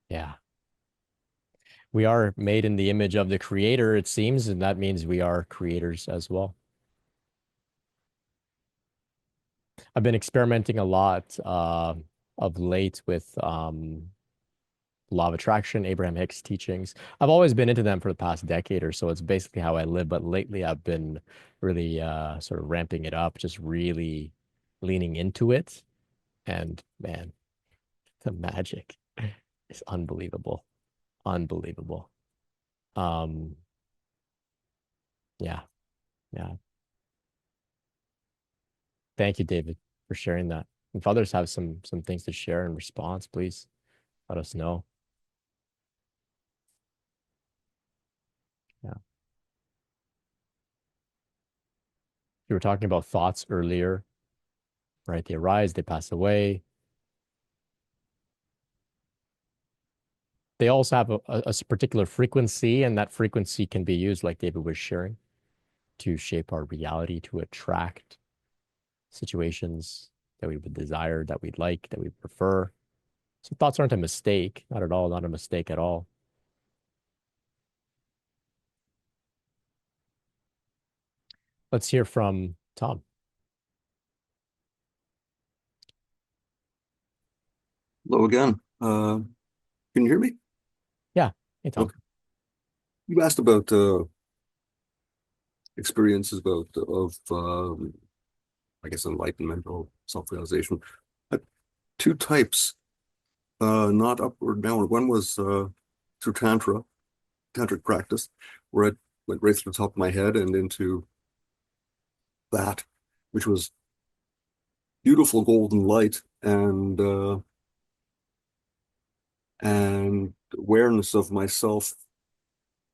S1: Yeah. We are made in the image of the creator, it seems, and that means we are creators as well. I've been experimenting a lot of late with law of attraction, Abraham Hicks teachings. I've always been into them for the past decade or so. It's basically how I live. But lately I've been really sort of ramping it up, just really leaning into it. And man, the magic is unbelievable. Unbelievable. Yeah. Yeah. Thank you, David, for sharing that. If others have some things to share in response, please let us know. Yeah. You were talking about thoughts earlier, right? They arise, they pass away. They also have a particular frequency, and that frequency can be used, like David was sharing, to shape our reality, to attract situations that we would desire, that we'd like, that we prefer. So thoughts aren't a mistake, not at all, not a mistake at all. Let's hear from Tom.
S7: Hello again. Can you hear me?
S1: Yeah. Hey, Tom.
S7: Okay. You asked about experiences of I guess enlightenment or self-realization. Two types, not upward, downward. One was through tantric practice, where I went right through the top of my head and into that, which was beautiful golden light and awareness of myself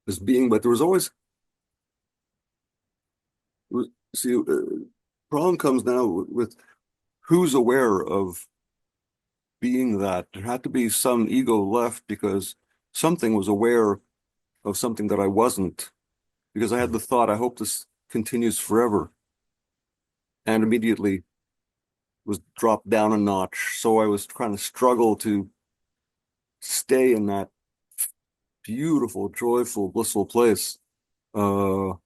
S7: as being. But there was always, see, problem comes now with who's aware of being that. There had to be some ego left because something was aware of something that I wasn't, because I had the thought, I hope this continues forever, and immediately was dropped down a notch. So I was trying to struggle to stay in that beautiful, joyful, blissful place. And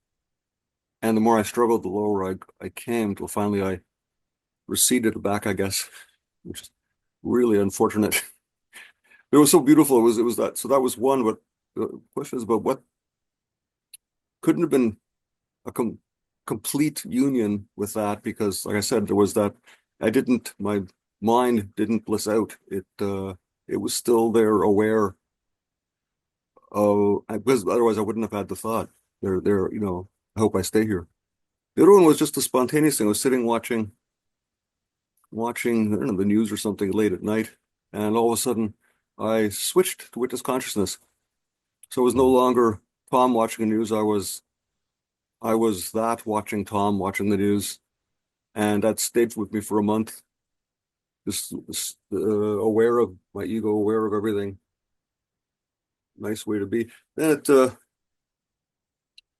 S7: the more I struggled, the lower I came, till finally I receded back, I guess, which is really unfortunate. It was so beautiful. It was that. So that was one. But the question is about what couldn't have been a complete union with that, because, like I said, there was that. My mind didn't bliss out. It was still there, aware of, because otherwise I wouldn't have had the thought. I hope I stay here. The other one was just a spontaneous thing. I was sitting watching, I don't know, the news or something late at night, and all of a sudden I switched to witness consciousness. So it was no longer Tom watching the news. I was that watching Tom watching the news, and that stayed with me for a month. Just aware of my ego, aware of everything. Nice way to be. Then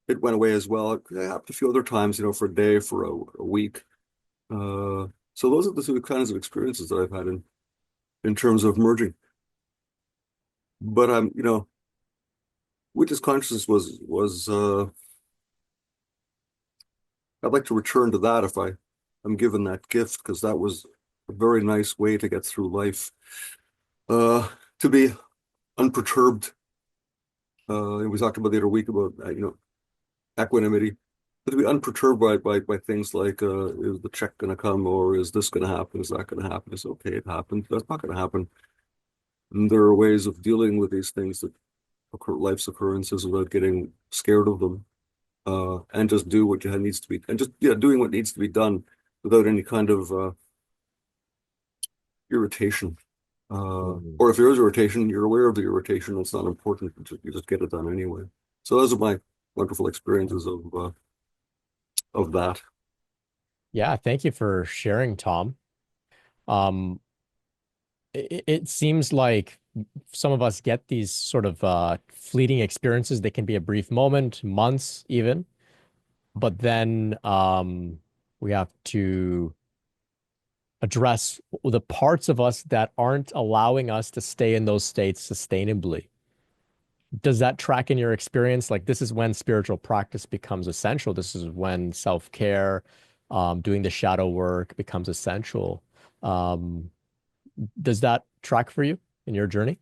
S7: it went away as well. It happened a few other times, for a day, for a week. So those are the two kinds of experiences that I've had in terms of merging. But witness consciousness was I'd like to return to that if I'm given that gift, because that was a very nice way to get through life. To be unperturbed. We talked about the other week about equanimity. But to be unperturbed by things like is the check going to come, or is this going to happen? Is that going to happen? It's okay, it happened. That's not going to happen. And there are ways of dealing with these things that occur, life's occurrences, without getting scared of them, and just do what needs to be, and just doing what needs to be done without any kind of irritation. Or if there is irritation, you're aware of the irritation. It's not important. You just get it done anyway. So those are my wonderful experiences of that.
S1: Yeah, thank you for sharing, Tom. It seems like some of us get these sort of fleeting experiences. They can be a brief moment, months even, but then we have to address the parts of us that aren't allowing us to stay in those states sustainably. Does that track in your experience? Like, this is when spiritual practice becomes essential. This is when self-care, doing the shadow work becomes essential. Does that track for you in your journey?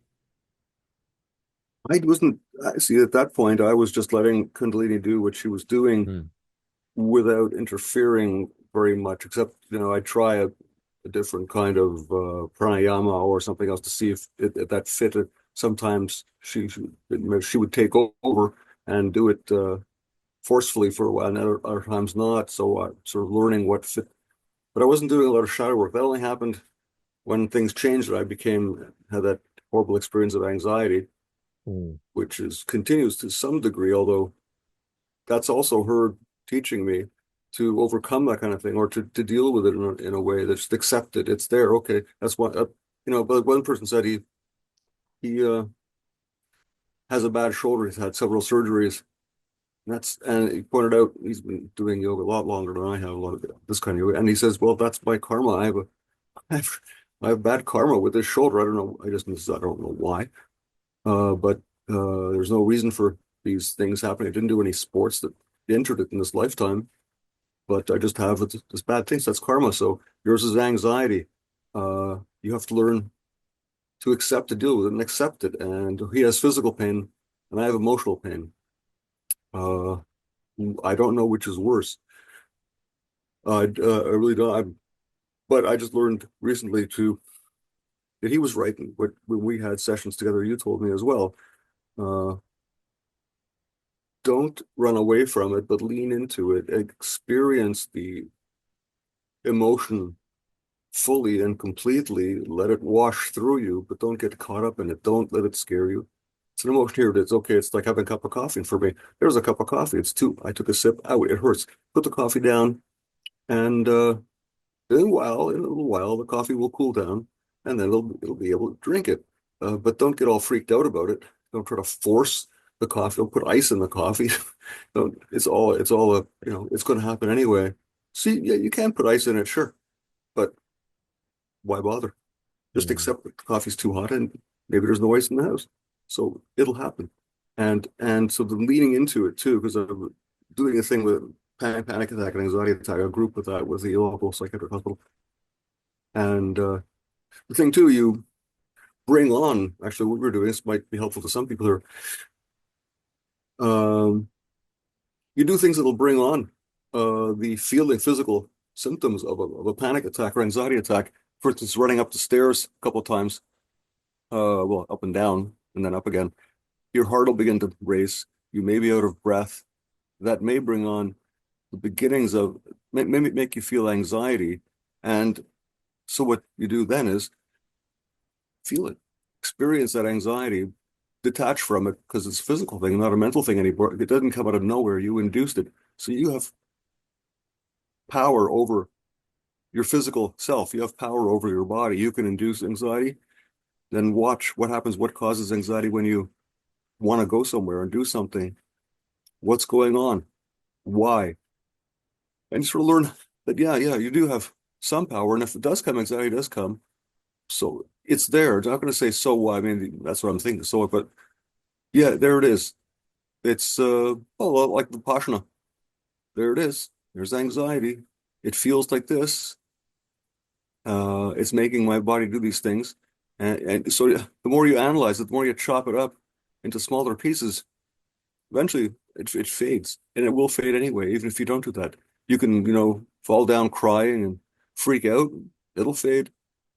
S7: I wasn't, see, at that point, I was just letting Kundalini do what she was doing without interfering very much, except, I try a different kind of pranayama or something else to see if that fitted. Sometimes she would take over and do it forcefully for a while, and other times not. So I sort of learning what fit. But I wasn't doing a lot of shadow work. That only happened when things changed. I had that horrible experience of anxiety, which continues to some degree, although that's also her teaching me to overcome that kind of thing, or to deal with it in a way that's just accept it. It's there. Okay, that's what But one person said he has a bad shoulder. He's had several surgeries. And he pointed out he's been doing yoga a lot longer than I have, a lot of this kind of yoga. And he says, well, that's my karma. I have bad karma with this shoulder. I don't know. I don't know why. But there's no reason for these things happening. I didn't do any sports that entered it in this lifetime, but I just have this bad things. That's karma. So yours is anxiety. You have to learn to deal with it and accept it. And he has physical pain and I have emotional pain. I don't know which is worse. I really don't. But I just learned recently that he was right. When we had sessions together, you told me as well. Don't run away from it, but lean into it. Experience the emotion fully and completely. Let it wash through you, but don't get caught up in it. Don't let it scare you. It's an emotion here. It's okay. It's like having a cup of coffee. And for me, there's a cup of coffee. It's two. I took a sip. Out. It hurts. Put the coffee down, and in a little while, the coffee will cool down, and then it'll be able to drink it. But don't get all freaked out about it. Don't try to force the coffee. Don't put ice in the coffee. Don't. It's all it's going to happen anyway. See, yeah, you can put ice in it, sure, but why bother? Just accept that the coffee's too hot and maybe there's no ice in the house. So it'll happen. And so the leaning into it too, because I'm doing a thing with panic attack and anxiety attack, a group with that with the local psychiatric hospital. And the thing too, you bring on, actually what we're doing, this might be helpful to some people here. You do things that'll bring on the physical symptoms of a panic attack or anxiety attack. For instance, running up the stairs a couple of times, up and down, and then up again. Your heart will begin to race. You may be out of breath. That may bring on the beginnings of, may make you feel anxiety. And so what you do then is feel it, experience that anxiety, detach from it, because it's a physical thing, not a mental thing anymore. It doesn't come out of nowhere. You induced it. So you have power over your physical self. You have power over your body. You can induce anxiety. Then watch what happens, what causes anxiety when you want to go somewhere and do something. What's going on? Why? And you sort of learn that, yeah, you do have some power. And if it does come, anxiety does come. So it's there. I'm not going to say, so what? I mean, that's what I'm thinking. So what? But yeah, there it is. It's, like Vipassana. There it is. There's anxiety. It feels like this. It's making my body do these things. And so the more you analyze it, the more you chop it up into smaller pieces, eventually it fades. And it will fade anyway, even if you don't do that. You can, fall down crying and freak out. It'll fade.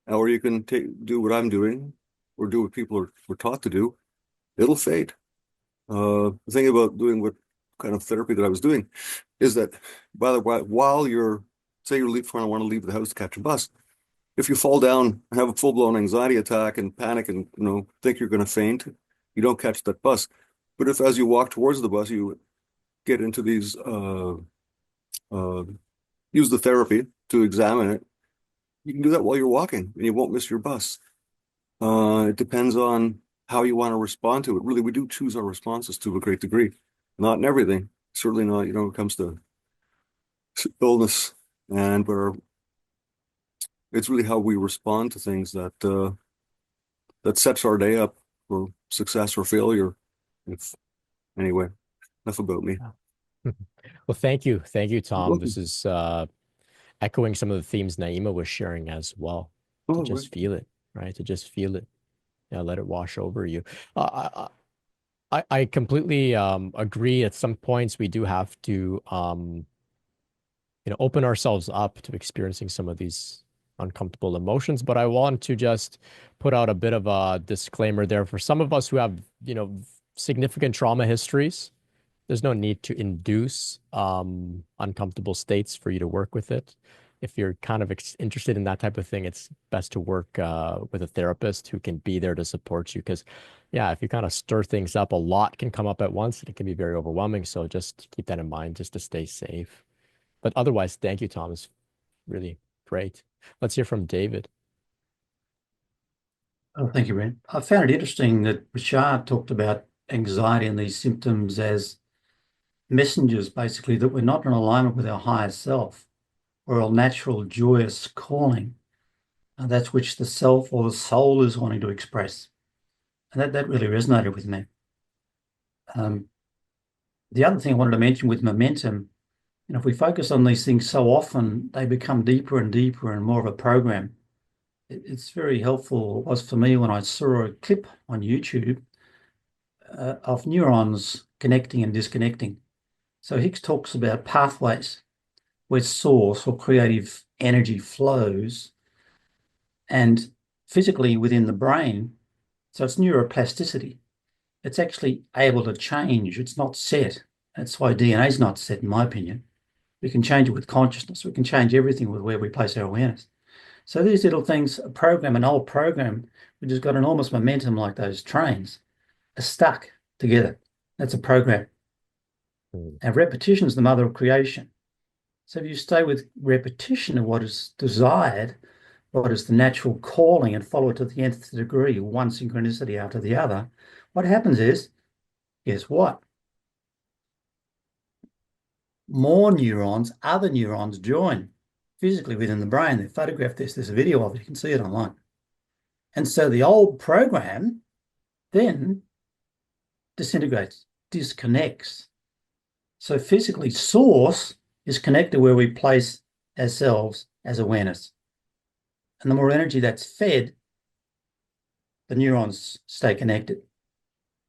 S7: Or you can do what I'm doing or do what people were taught to do. It'll fade. The thing about doing what kind of therapy that I was doing is that while you're, say you're trying to want to leave the house to catch a bus, if you fall down and have a full-blown anxiety attack and panic and think you're going to faint, you don't catch that bus. But if as you walk towards the bus, you get into these uh, use the therapy to examine it, you can do that while you're walking and you won't miss your bus. It depends on how you want to respond to it. Really, we do choose our responses to a great degree. Not in everything, certainly not, when it comes to illness and where it's really how we respond to things that sets our day up for success or failure. Anyway, enough about me.
S1: Well, thank you. Thank you, Tom.
S7: Welcome.
S1: This is echoing some of the themes Naima was sharing as well. To
S7: Oh,
S1: just feel it, right? To just feel it. Yeah, let it wash over you. I completely agree. At some points, we do have to open ourselves up to experiencing some of these uncomfortable emotions. But I want to just put out a bit of a disclaimer there for some of us who have, significant trauma histories. There's no need to induce uncomfortable states for you to work with it. If you're kind of interested in that type of thing, it's best to work with a therapist who can be there to support you. Because, yeah, if you kind of stir things up, a lot can come up at once and it can be very overwhelming. So just keep that in mind, just to stay safe. But otherwise, thank you, Tom. It's really great. Let's hear from David.
S6: Oh, thank you, Brent. I found it interesting that Richard talked about anxiety and these symptoms as messengers, basically, that we're not in alignment with our higher self or our natural joyous calling. And that's which the self or the soul is wanting to express. And that really resonated with me. The other thing I wanted to mention with momentum, if we focus on these things so often, they become deeper and deeper and more of a program. It's very helpful, it was for me when I saw a clip on YouTube of neurons connecting and disconnecting. So Hicks talks about pathways where source or creative energy flows and physically within the brain. So it's neuroplasticity. It's actually able to change. It's not set. That's why DNA is not set, in my opinion. We can change it with consciousness. We can change everything with where we place our awareness. So these little things, an old program, which has got enormous momentum like those trains, are stuck together. That's a program. And repetition is the mother of creation. So if you stay with repetition of what is desired, what is the natural calling, and follow it to the nth degree, one synchronicity after the other, what happens is, guess what? More neurons, other neurons join physically within the brain. They photographed this. There's a video of it. You can see it online. And so the old program then disintegrates, disconnects. So physically, source is connected where we place ourselves as awareness. And the more energy that's fed, the neurons stay connected.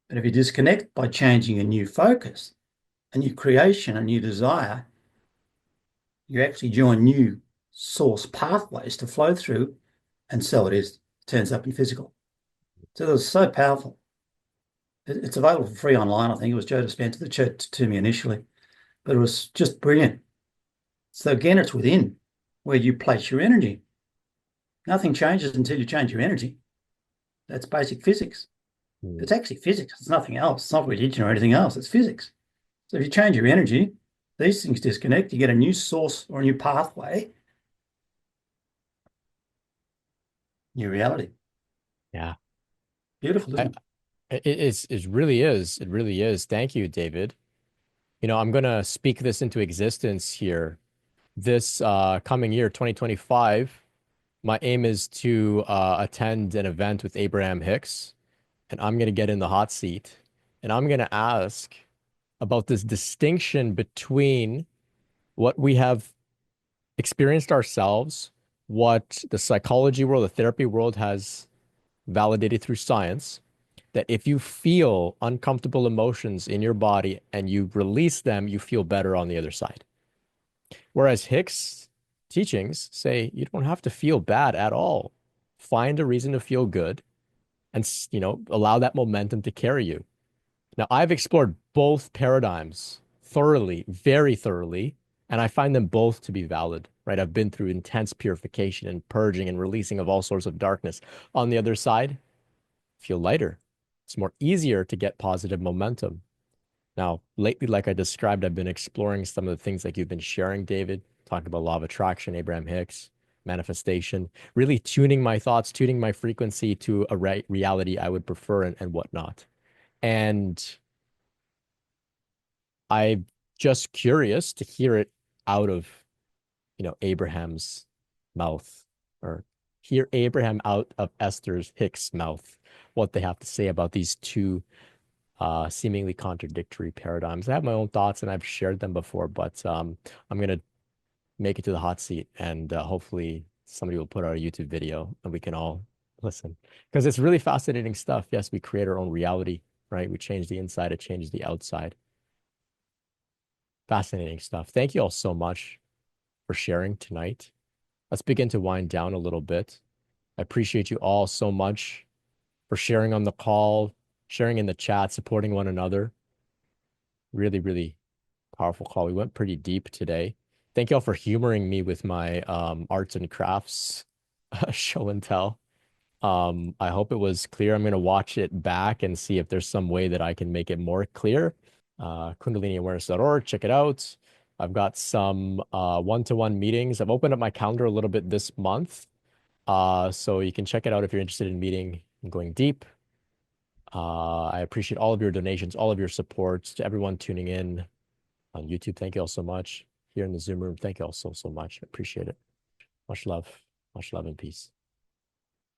S6: But if you disconnect by changing a new focus, a new creation, a new desire, you actually join new source pathways to flow through, and so it is. It turns up in physical. So it was so powerful. It's available for free online. I think it was Joe Dispenza that showed it to me initially, but it was just brilliant. So again, it's within where you place your energy. Nothing changes until you change your energy. That's basic physics. It's actually physics. It's nothing else. It's not religion or anything else. It's physics. So if you change your energy, these things disconnect. You get a new source or a new pathway, new reality.
S1: Yeah.
S6: Beautiful, isn't it?
S1: It really is. It really is. Thank you, David. I'm going to speak this into existence here. This coming year, 2025, my aim is to attend an event with Abraham Hicks, and I'm going to get in the hot seat, and I'm going to ask about this distinction between what we have experienced ourselves what the psychology world, the therapy world has validated through science, that if you feel uncomfortable emotions in your body and you release them, you feel better on the other side. Whereas Hicks' teachings say you don't have to feel bad at all. Find a reason to feel good and, allow that momentum to carry you. Now, I've explored both paradigms thoroughly, very thoroughly, and I find them both to be valid, right? I've been through intense purification and purging and releasing of all sorts of darkness. On the other side, feel lighter. It's more easier to get positive momentum. Now, lately, like I described, I've been exploring some of the things like you've been sharing, David, talking about law of attraction, Abraham Hicks, manifestation, really tuning my thoughts, tuning my frequency to a reality I would prefer and whatnot. And I'm just curious to hear it out of, Abraham's mouth, or hear Abraham out of Esther's Hicks' mouth, what they have to say about these two seemingly contradictory paradigms. I have my own thoughts and I've shared them before, but I'm going to make it to the hot seat and hopefully somebody will put out a YouTube video and we can all listen because it's really fascinating stuff. Yes, we create our own reality, right? We change the inside, it changes the outside. Fascinating stuff. Thank you all so much for sharing tonight. Let's begin to wind down a little bit. I appreciate you all so much for sharing on the call, sharing in the chat, supporting one another. Really, really powerful call. We went pretty deep today. Thank you all for humoring me with my arts and crafts show and tell. I hope it was clear. I'm going to watch it back and see if there's some way that I can make it more clear. KundaliniAwareness.org, check it out. I've got some one-to-one meetings. I've opened up my calendar a little bit this month. So you can check it out if you're interested in meeting and going deep. I appreciate all of your donations, all of your supports, to everyone tuning in on YouTube. Thank you all so much. Here in the Zoom room, thank you all so much. I appreciate it. Much love and peace.